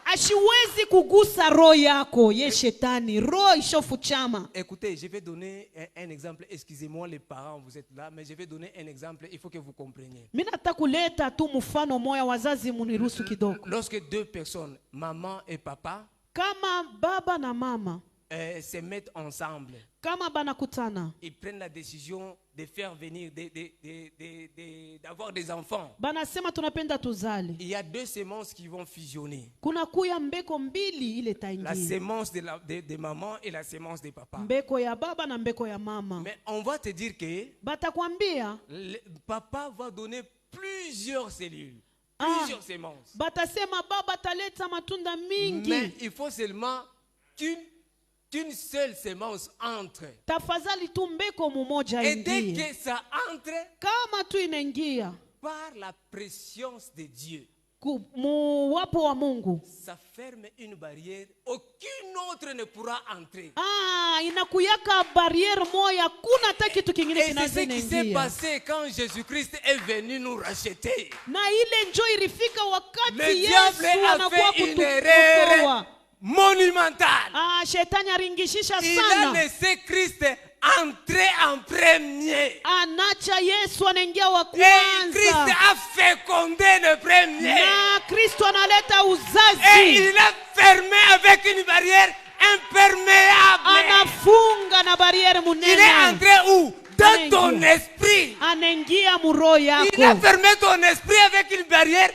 Speaker 5: Ashiwezi kugusa roho yako, ye shetani, roho ishofu chama.
Speaker 7: Écoutez, je vais donner un exemple. Excusez-moi les parents, vous êtes là, mais je vais donner un exemple. Il faut que vous compreniez.
Speaker 5: Mimi nataka kuleta tu mfano moya, wazazi muniruhusu kidogo.
Speaker 7: Lorsque deux personnes, maman et papa,
Speaker 5: Kama baba na mama,
Speaker 7: se mettent ensemble,
Speaker 5: kama banakutana,
Speaker 7: ils prennent la décision de faire venir, d'avoir des enfants.
Speaker 5: banasema tunapenda tuzale.
Speaker 7: Il y a deux semences qui vont fusionner.
Speaker 5: Kuna kuya mbeko mbili ile
Speaker 7: La
Speaker 5: taingia.
Speaker 7: sémence de maman et la sémence de papa.
Speaker 5: Mbeko ya baba na mbeko ya mama.
Speaker 7: Mais on va te dire que
Speaker 5: Batakwambia,
Speaker 7: papa va donner plusieurs cellules, plusieurs sémences.
Speaker 5: batasema baba taleta matunda mingi.
Speaker 7: Mais il faut seulement qu'une seule sémence entre.
Speaker 5: Tafadhali tu mbeko mumoja
Speaker 7: Et dès
Speaker 5: ingie.
Speaker 7: que ça entre,
Speaker 5: Kama tu inaingia
Speaker 7: par la préscience de Dieu,
Speaker 5: muwapo wa Mungu,
Speaker 7: ça ferme une barrière, aucune autre ne pourra entrer.
Speaker 5: inakuyaka barrière moya, kuna hata kitu kingine
Speaker 7: Et c'est
Speaker 5: kinaweza
Speaker 7: ce qui s'est
Speaker 5: inaingia.
Speaker 7: passé quand Jésus-Christ est venu nous racheter.
Speaker 5: Na ile njo ilifika
Speaker 7: Le
Speaker 5: wakati
Speaker 7: diable
Speaker 5: Yesu
Speaker 7: a
Speaker 5: anakuwa
Speaker 7: fait une erreur
Speaker 5: kutukoa.
Speaker 7: monumentale.
Speaker 5: Shetani aringishisha
Speaker 7: Il a
Speaker 5: sana.
Speaker 7: laissé Christ entrer en premier.
Speaker 5: Anacha Yesu anaingia wa
Speaker 7: Et Christ
Speaker 5: kwanza.
Speaker 7: a fécondé le premier.
Speaker 5: Na Kristo analeta
Speaker 7: Et
Speaker 5: uzazi.
Speaker 7: il a fermé avec une barrière imperméable.
Speaker 5: Anafunga na barriere
Speaker 7: Il est
Speaker 5: munene.
Speaker 7: entré où? Dans ton esprit.
Speaker 5: Anaingia muroho
Speaker 7: Il a
Speaker 5: yako.
Speaker 7: fermé ton esprit avec une barrière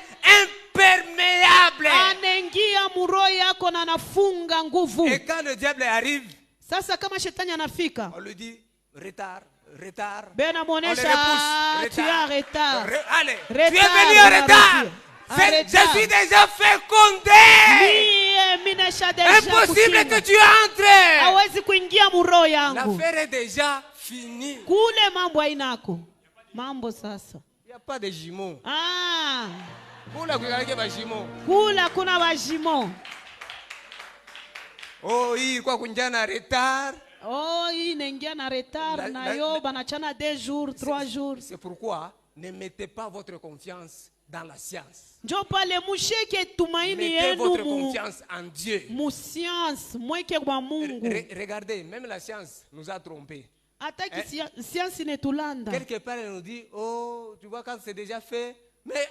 Speaker 7: imperméable.
Speaker 5: Anaingia muroho yako na anafunga nguvu.
Speaker 7: Et quand le diable arrive,
Speaker 5: Sasa kama shetani anafika,
Speaker 7: on lui dit retard, retard.
Speaker 5: bena
Speaker 7: On le
Speaker 5: muonesha
Speaker 7: repousse.
Speaker 5: tu as retard.
Speaker 7: Allez,
Speaker 5: Retard,
Speaker 7: tu es venu en retard.
Speaker 5: Arrêtez.
Speaker 7: Je suis déjà fécondé.
Speaker 5: Mie minesha deja
Speaker 7: Impossible que
Speaker 5: kukinga.
Speaker 7: tu entres.
Speaker 5: Hawezi kuingia muroho yangu.
Speaker 7: L'affaire est déjà finie.
Speaker 5: Kule mambo hainako. Mambo sasa.
Speaker 7: Il n'y a pas de jumeaux.
Speaker 5: Kula kuna wajimo.
Speaker 7: Oh, hii kwa kunjana retard.
Speaker 5: Hii inaingia na retard na yo banachana 2 jours, 3 jours.
Speaker 7: C'est pourquoi ne mettez pas votre confiance dans la science.
Speaker 5: Njo pale musheke tumaini
Speaker 7: Mettez
Speaker 5: yenu
Speaker 7: votre confiance en Dieu.
Speaker 5: mu science, mweke kwa Mungu.
Speaker 7: Regardez, même la science nous a trompés.
Speaker 5: Ataki science inetulanda.
Speaker 7: Quelque part, elle nous dit, oh, tu vois, quand c'est déjà fait. Mais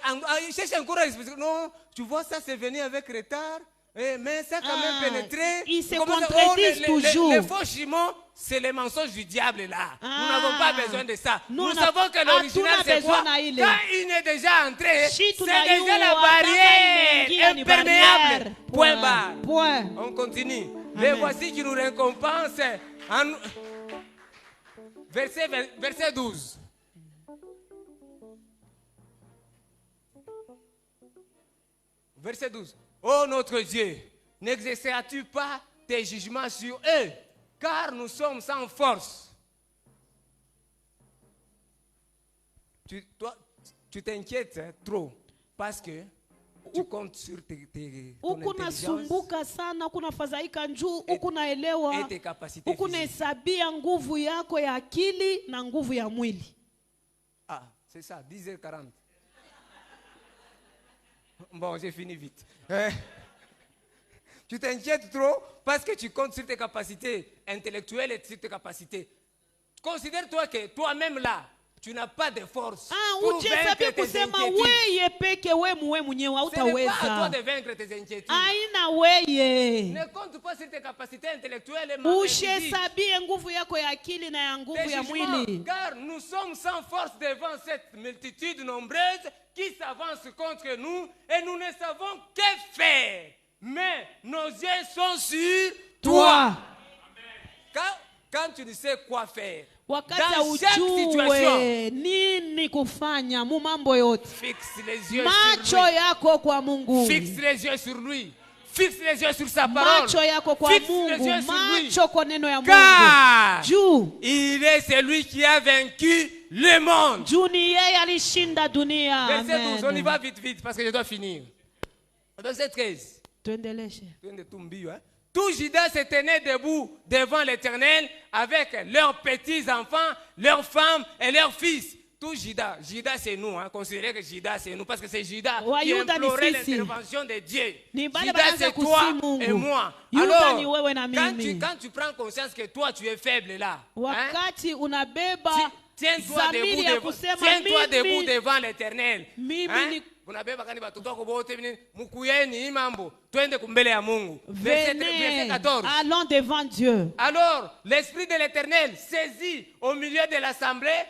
Speaker 7: il cherche encore à expliquer. Non, tu vois, ça, c'est venu avec retard. Mais ça a quand même pénétré.
Speaker 5: Ils se
Speaker 7: Comment ça?
Speaker 5: contredisent toujours.
Speaker 7: Les faux chimons, c'est les mensonges du diable là. Nous n'avons pas besoin de ça. Nous savons que l'original c'est quoi? Quand il est déjà entré, c'est déjà la barrière imperméable. Point barre. On continue. Les voici qui nous récompensent. Verset 12. Verset 12. Oh notre Dieu, n'exerceras-tu pas tes jugements sur eux, car nous sommes sans force. Tu t'inquiètes trop parce que tu comptes sur ton
Speaker 5: Nasumbuka sana, kunafadhaika njuu, ukunaelewa, ukunahesabia nguvu yako ya akili na nguvu ya mwili.
Speaker 7: Ah, c'est ça, 10h40. Bon, j'ai fini vite. Tu t'inquiètes trop parce que tu comptes sur tes capacités intellectuelles et sur tes capacités. considère-toi que toi-même là, tu n'as pas de force
Speaker 3: Ah,
Speaker 7: pour vaincre
Speaker 3: ujihesabie
Speaker 7: tes
Speaker 3: kusema
Speaker 7: inquiétudes.
Speaker 3: weye peke we muwe mwenyewe
Speaker 7: Ce n'est pas à toi
Speaker 3: hautaweza.
Speaker 7: de vaincre tes inquiétudes.
Speaker 3: Aina weye.
Speaker 7: Ne compte pas sur tes capacités intellectuelles et mentales.
Speaker 3: Ushihesabie nguvu yako ya akili na ya nguvu
Speaker 7: Tes
Speaker 3: ya
Speaker 7: jugements,
Speaker 3: mwili.
Speaker 7: car nous sommes sans force devant cette multitude nombreuse qui s'avance contre nous et nous ne savons que faire. Mais nos yeux sont sur toi. Quand tu ne sais quoi faire,
Speaker 3: Wakati
Speaker 7: dans chaque situation,
Speaker 3: ujue nini kufanya mu mambo yote.
Speaker 7: fixe les yeux
Speaker 3: Macho
Speaker 7: sur lui.
Speaker 3: yako kwa Mungu.
Speaker 7: Fixe les yeux sur lui. Fixe les yeux sur sa parole.
Speaker 3: Macho yako kwa
Speaker 7: Fixe les
Speaker 3: Mungu.
Speaker 7: yeux sur lui.
Speaker 3: Macho kwa neno ya Mungu.
Speaker 7: Car
Speaker 3: Juu.
Speaker 7: il est celui qui a vaincu le monde.
Speaker 3: Juu ni yeye alishinda dunia.
Speaker 7: Verset 12, on y
Speaker 3: Amen.
Speaker 7: va vite parce que je dois finir. Verset 13.
Speaker 3: Tuendeleshe.
Speaker 7: Tout Juda se tenait debout devant l'Éternel avec leurs petits-enfants, leurs femmes et leurs fils. Tout Juda. Juda c'est nous. Considérez que Juda c'est nous parce que c'est Juda qui
Speaker 3: Wayuda ni
Speaker 7: implorait
Speaker 3: sisi.
Speaker 7: l'intervention de Dieu.
Speaker 3: Ni bale
Speaker 7: Juda
Speaker 3: banaanza
Speaker 7: c'est toi
Speaker 3: kusi Mungu.
Speaker 7: et moi.
Speaker 3: Yuda ni wewe na
Speaker 7: Alors,
Speaker 3: mimi.
Speaker 7: quand tu prends conscience que toi tu es faible là,
Speaker 3: Wakati unabeba
Speaker 7: tiens-toi
Speaker 3: zamiri ya
Speaker 7: debout,
Speaker 3: kusema
Speaker 7: tiens-toi debout
Speaker 3: mimi
Speaker 7: devant l'Éternel.
Speaker 3: Mimi ni-
Speaker 7: Unabeba kani watoto wako wote mukuyeni hii mambo twende kumbele ya Mungu. Verset
Speaker 3: venez,
Speaker 7: 14.
Speaker 3: allons devant Dieu.
Speaker 7: Alors l'esprit de l'Éternel saisit au milieu de l'assemblée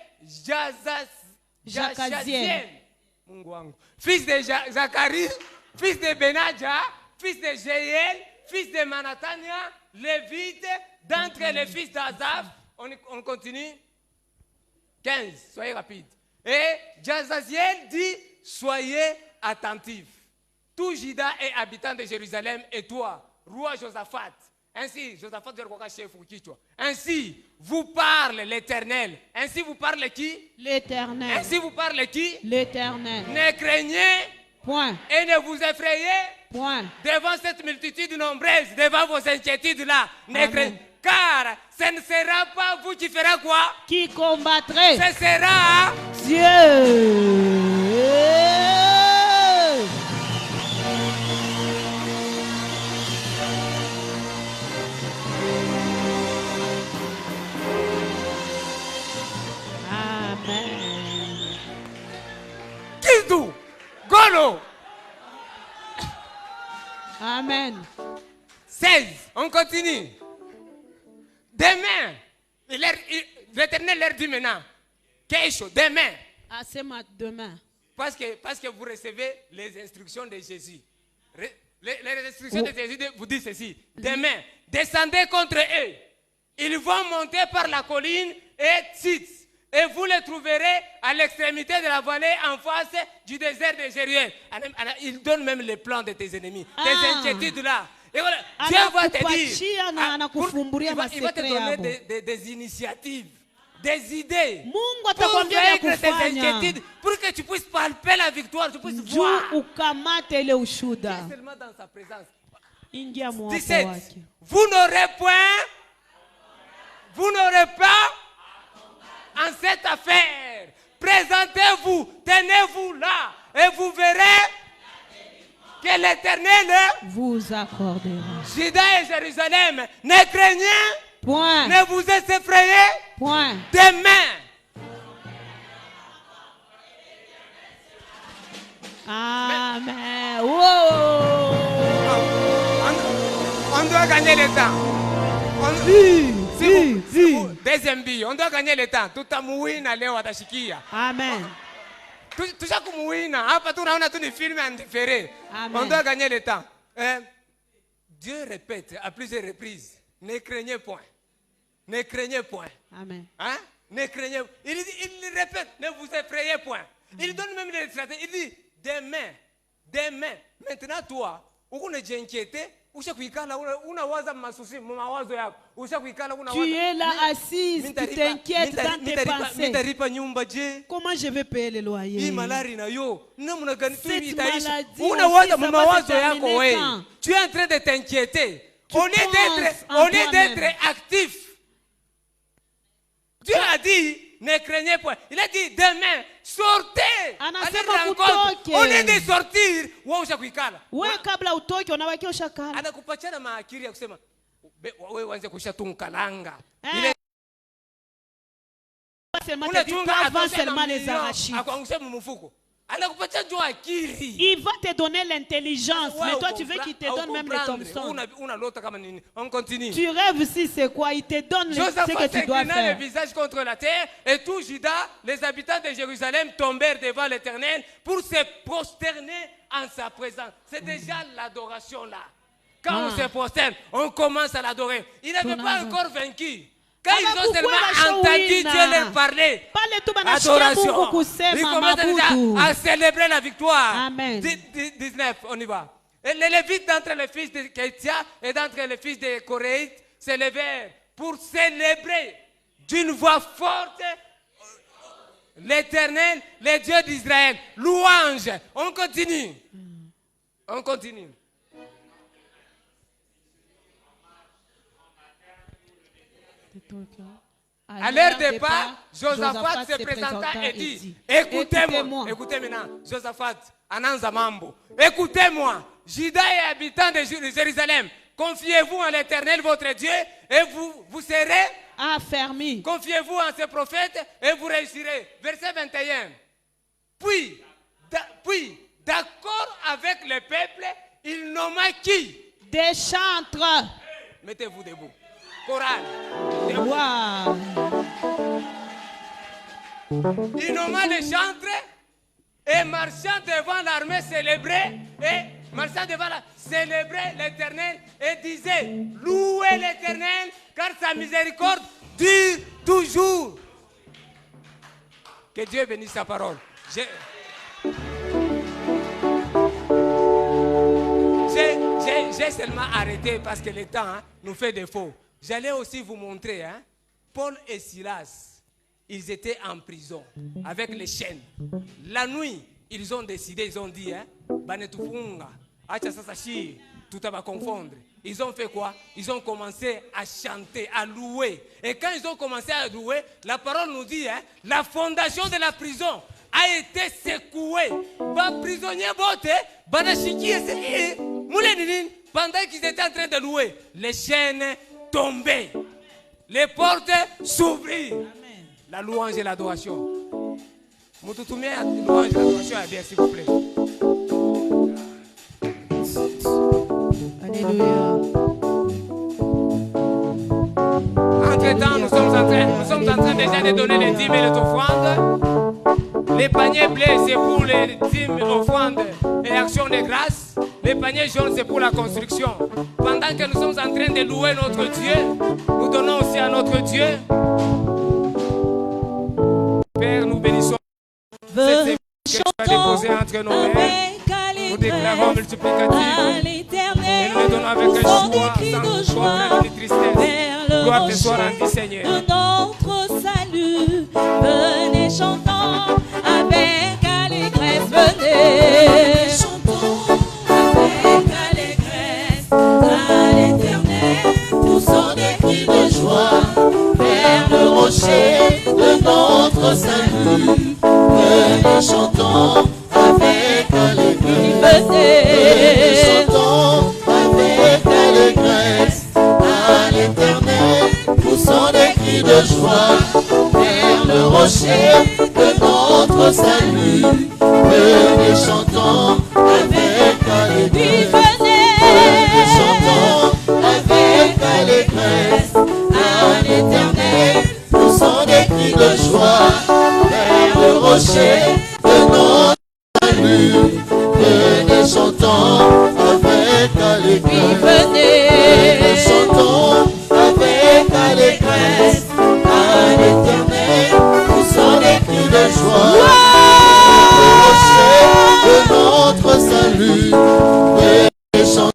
Speaker 7: Jachaziel, Mungu wangu, fils de Zacharie, fils de Benadja, fils de Jéhiel, fils de Manatania, lévite d'entre les fils d'Azaph. On continue. 15, soyez rapide. Et Jazaziel dit, soyez attentifs. Tout Juda est habitant de Jérusalem et toi, roi Josaphat. Ainsi, Josaphat chef ou qui toi. Ainsi, vous parle l'Éternel. Ainsi, vous parle qui?
Speaker 3: L'Éternel.
Speaker 7: Ainsi, vous parle qui?
Speaker 3: L'Éternel.
Speaker 7: Ne craignez
Speaker 3: Point.
Speaker 7: et ne vous effrayez
Speaker 3: Point.
Speaker 7: devant cette multitude nombreuse, devant vos inquiétudes là. Ne
Speaker 3: Amen.
Speaker 7: craignez. Car ce ne sera pas vous qui fera quoi?
Speaker 3: Qui combattrait?
Speaker 7: Ce sera
Speaker 3: Dieu. Amen.
Speaker 7: Kindu, Golo.
Speaker 3: Amen.
Speaker 7: 16, on continue. Demain, l'Éternel leur dit maintenant, quelque chose, demain,
Speaker 3: Asema demain.
Speaker 7: parce que vous recevez les instructions de Jésus. Les instructions de Jésus vous disent ceci. Demain, descendez contre eux. Ils vont monter par la colline et Tzitz. Et vous les trouverez à l'extrémité de la vallée en face du désert de Jéruel. Il donne même les plans de tes ennemis. Tes inquiétudes là. Et voilà, Dieu va te dire. Il va te donner des initiatives, des idées.
Speaker 3: Mungu
Speaker 7: Pour
Speaker 3: atakwambia vya
Speaker 7: vaincre tes
Speaker 3: kufanya.
Speaker 7: inquiétudes, pour que tu puisses palper la victoire, tu puisses
Speaker 3: Juu
Speaker 7: voir.
Speaker 3: ukamate ile ushuda.
Speaker 7: Seulement dans sa présence.
Speaker 3: Ingia mwapo
Speaker 7: 17.
Speaker 3: wake.
Speaker 7: Vous n'aurez pas en cette affaire. Présentez-vous, tenez-vous là, et vous verrez que l'Éternel,
Speaker 3: Vous accordera.
Speaker 7: Juda et Jérusalem, ne craignez,
Speaker 3: Point.
Speaker 7: ne vous effrayez
Speaker 3: Point.
Speaker 7: demain.
Speaker 3: Amen. Wow.
Speaker 7: On doit gagner le temps. Deuxième bille, on doit gagner le temps. Tutamuwina leo atashikia.
Speaker 3: Amen.
Speaker 7: Tusha kumuwina. Hapa tunaona tu ni film en différé.
Speaker 3: Amen.
Speaker 7: On doit gagner le temps. Dieu répète à plusieurs reprises. Ne craignez point. Ne craignez point.
Speaker 3: Amen.
Speaker 7: Hein? Ne craignez. Il répète, ne vous effrayez point. Il donne même des stratégies. Il dit, demain. Maintenant toi, unajiinquiéter, ushakuikala unawaza masusi mawazo yako. Ushakuikala
Speaker 3: Tu es là assise, tu t'inquiètes dans tes pensées.
Speaker 7: Mitaripa nyumba je?
Speaker 3: Comment je vais payer le
Speaker 7: Hii
Speaker 3: loyer?
Speaker 7: malari na yo namna gani tu
Speaker 3: Cette
Speaker 7: itaisha?
Speaker 3: maladie
Speaker 7: Unawaza
Speaker 3: aussi, ça va
Speaker 7: mawazo
Speaker 3: se
Speaker 7: yako
Speaker 3: terminer
Speaker 7: wewe.
Speaker 3: quand?
Speaker 7: Tu es en train de t'inquiéter.
Speaker 3: Tu
Speaker 7: Au lieu
Speaker 3: penses en toi-même.
Speaker 7: d'être actif. Dieu a dit, ne craignez point. Il a dit, demain, sortez.
Speaker 3: Anasema
Speaker 7: Allez rencontre.
Speaker 3: kutoke.
Speaker 7: Au lieu de sortir, wewe ushakuikala.
Speaker 3: Wewe kabla utoke unawakia ushakala.
Speaker 7: Anakupatia maakili ya kusema wewe uanze kushatunkalanga.
Speaker 3: Eh.
Speaker 7: Ile
Speaker 3: pas seulement te dire, toi vends seulement les arachides. Il va te donner l'intelligence, mais toi tu veux qu'il te donne même les Thompson.
Speaker 7: On continue.
Speaker 3: Tu rêves si c'est quoi, il te donne ce que tu dois faire.
Speaker 7: Le visage contre la terre, et tout Juda, les habitants de Jérusalem tombèrent devant l'Éternel pour se prosterner en sa présence. C'est déjà l'adoration là. Quand on se prosterne, on commence à l'adorer. Il n'avait pas encore vaincu. Quand ils ont seulement entendu Dieu leur parler, adoration, ils commencent déjà à célébrer la victoire.
Speaker 3: Amen.
Speaker 7: 19, on y va. Et les Lévites d'entre les fils de Kétia et d'entre les fils de Coréites se levèrent pour célébrer d'une voix forte l'Éternel, le Dieu d'Israël. Louange. On continue. On continue. À leur départ, Josaphat se présenta et dit, écoutez-moi, écoutez maintenant, Josaphat, Ananza Mambo, écoutez-moi, Juda et habitants de Jérusalem, confiez-vous en l'Éternel votre Dieu et vous serez
Speaker 3: affermis.
Speaker 7: Confiez-vous en ses prophètes et vous réussirez. Verset 21. Puis, d'accord avec le peuple, il nomma qui?
Speaker 3: Des chantres.
Speaker 7: Mettez-vous debout. Chorale.
Speaker 3: Wow.
Speaker 7: Il nomma les chantres et marchant devant l'armée célébrait l'Éternel et disait, louez l'Éternel car sa miséricorde dure toujours. Que Dieu bénisse sa parole. J'ai seulement arrêté parce que le temps nous fait défaut. J'allais aussi vous montrer, Paul et Silas, ils étaient en prison avec les chaînes. La nuit, ils ont décidé, ils ont dit, tout va confondre. Ils ont fait quoi? Ils ont commencé à chanter, à louer. Et quand ils ont commencé à louer, la parole nous dit, la fondation de la prison a été secouée. Pendant qu'ils étaient en train de louer, les chaînes tombaient. Les portes s'ouvrirent. La louange et l'adoration. Moutoumia, la louange et l'adoration est bien, s'il vous plaît.
Speaker 4: Alléluia.
Speaker 7: Entre-temps, nous sommes en train déjà de donner les dîmes et les offrandes. Les paniers bleus, c'est pour les dîmes, offrandes et actions de grâce. Les paniers jaunes, c'est pour la construction. Pendant que nous sommes en train de louer notre Dieu, nous donnons aussi à notre Dieu. Père, nous bénissons cette séance que tu as déposée entre nos mains. Nous déclarons multiplicatif. Et nous le donnons avec un joie, sans problème ni tristesse. Gloire te soit rendue, Seigneur.
Speaker 6: De notre salut, venez chantons avec allégresse, venez chantons avec allégresse à l'Éternel, poussons des cris de joie vers le rocher de notre salut. Venez chantons avec allégresse, venez chantons avec allégresse à l'Éternel, poussons des cris de joie vers le rocher de notre salut. Venez chantons avec allégresse, venez chantons avec allégresse à l'Éternel, poussons des cris de joie vers le rocher de notre salut. Venez chantons avec allégresse, venez chantons avec allégresse à l'Éternel, poussons des cris de joie vers le rocher de notre salut. Venez chantons.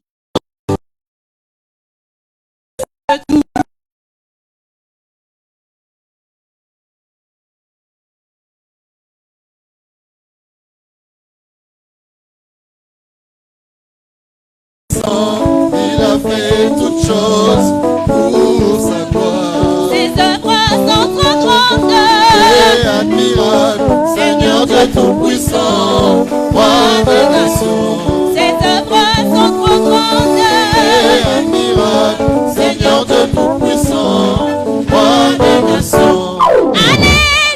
Speaker 6: Il a fait toutes choses pour sa gloire. Ses œuvres sont trop grandes et admirables, Seigneur Dieu Tout-Puissant, Roi des nations. Ses œuvres sont trop grandes et admirables, Seigneur Dieu Tout-Puissant, Roi des nations. Alléluia.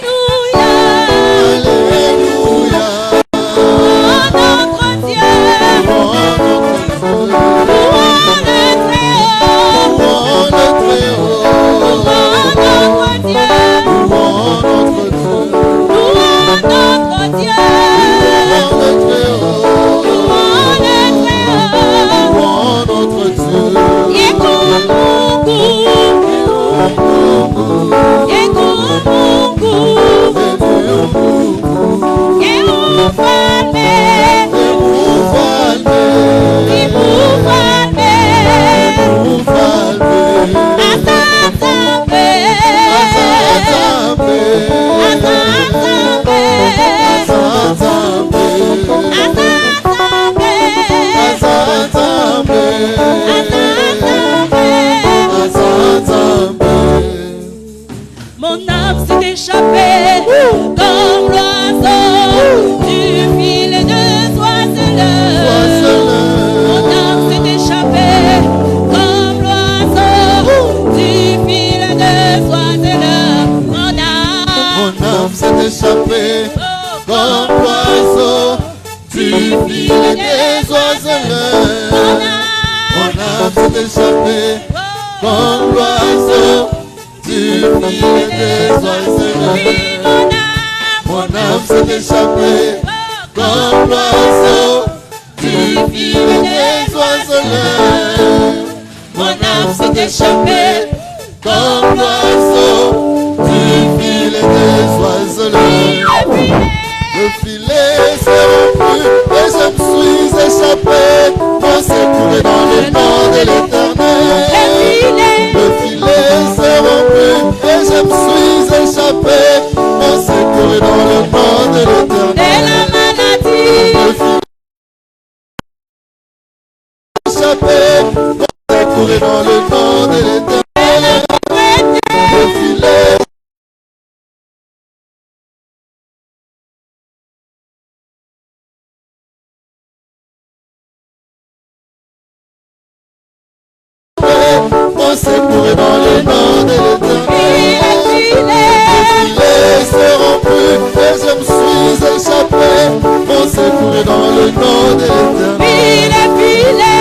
Speaker 6: comme l'oiseau du filet des oiseleurs. Mon âme s'est échappée comme l'oiseau du filet des oiseleurs. Mon âme s'est échappée comme l'oiseau du filet des oiseleurs. Le filet s'est rompu et je me suis échappé. Mon secours est dans le nom de l'Éternel. Le filet s'est rompu et je me suis échappé. Mon secours est dans le nom de l'Éternel. Le filet s'est échappé. Mon secours est dans le nom de l'Éternel. Le filet mon secours est dans le nom de l'Éternel. Le filet s'est rompu et je me suis échappé. Mon secours est dans le nom de l'Éternel. Le filet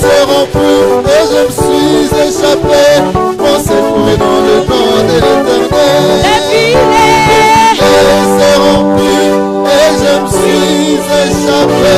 Speaker 6: s'est rompu et je me suis échappé. Mon secours est dans le nom de l'Éternel. Le filet s'est rompu et je me suis échappé.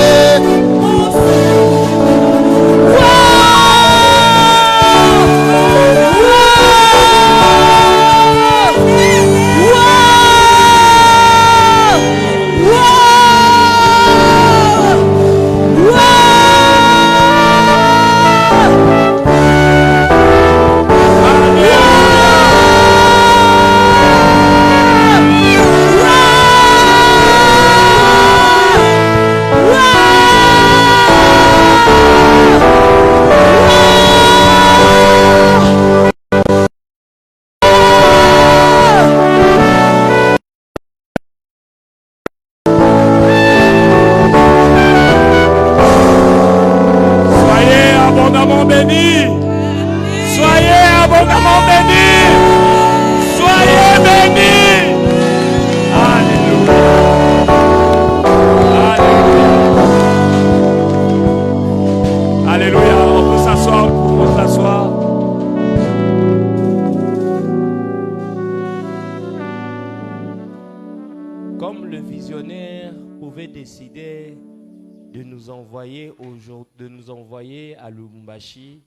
Speaker 7: À Lubumbashi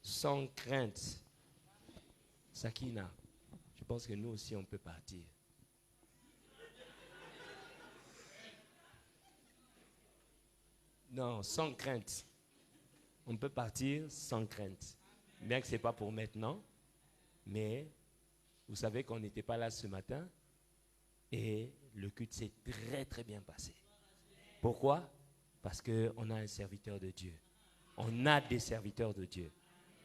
Speaker 7: sans crainte. Sakina, je pense que nous aussi on peut partir. Non, sans crainte. On peut partir sans crainte. Bien que ce n'est pas pour maintenant, mais vous savez qu'on n'était pas là ce matin et le culte s'est très très bien passé. Pourquoi? Parce qu'on a un serviteur de Dieu. On a des serviteurs de Dieu.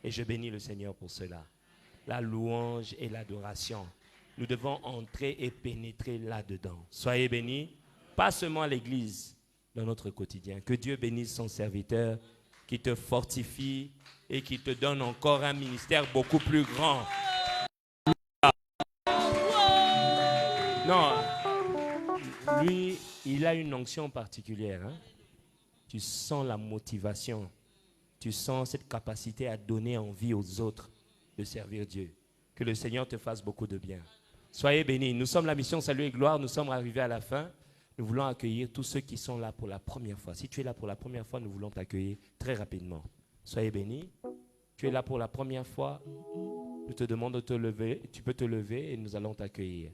Speaker 7: Et je bénis le Seigneur pour cela. La louange et l'adoration. Nous devons entrer et pénétrer là-dedans. Soyez bénis. Pas seulement à l'église, dans notre quotidien. Que Dieu bénisse son serviteur, qui te fortifie et qui te donne encore un ministère beaucoup plus grand. Non, lui, il a une onction particulière. Hein? Tu sens la motivation. Tu sens cette capacité à donner envie aux autres de servir Dieu. Que le Seigneur te fasse beaucoup de bien. Soyez bénis. Nous sommes la mission Salut et Gloire. Nous sommes arrivés à la fin. Nous voulons accueillir tous ceux qui sont là pour la première fois. Si tu es là pour la première fois, nous voulons t'accueillir très rapidement. Soyez bénis. Tu es là pour la première fois. Nous te demandons de te lever. Tu peux te lever et nous allons t'accueillir.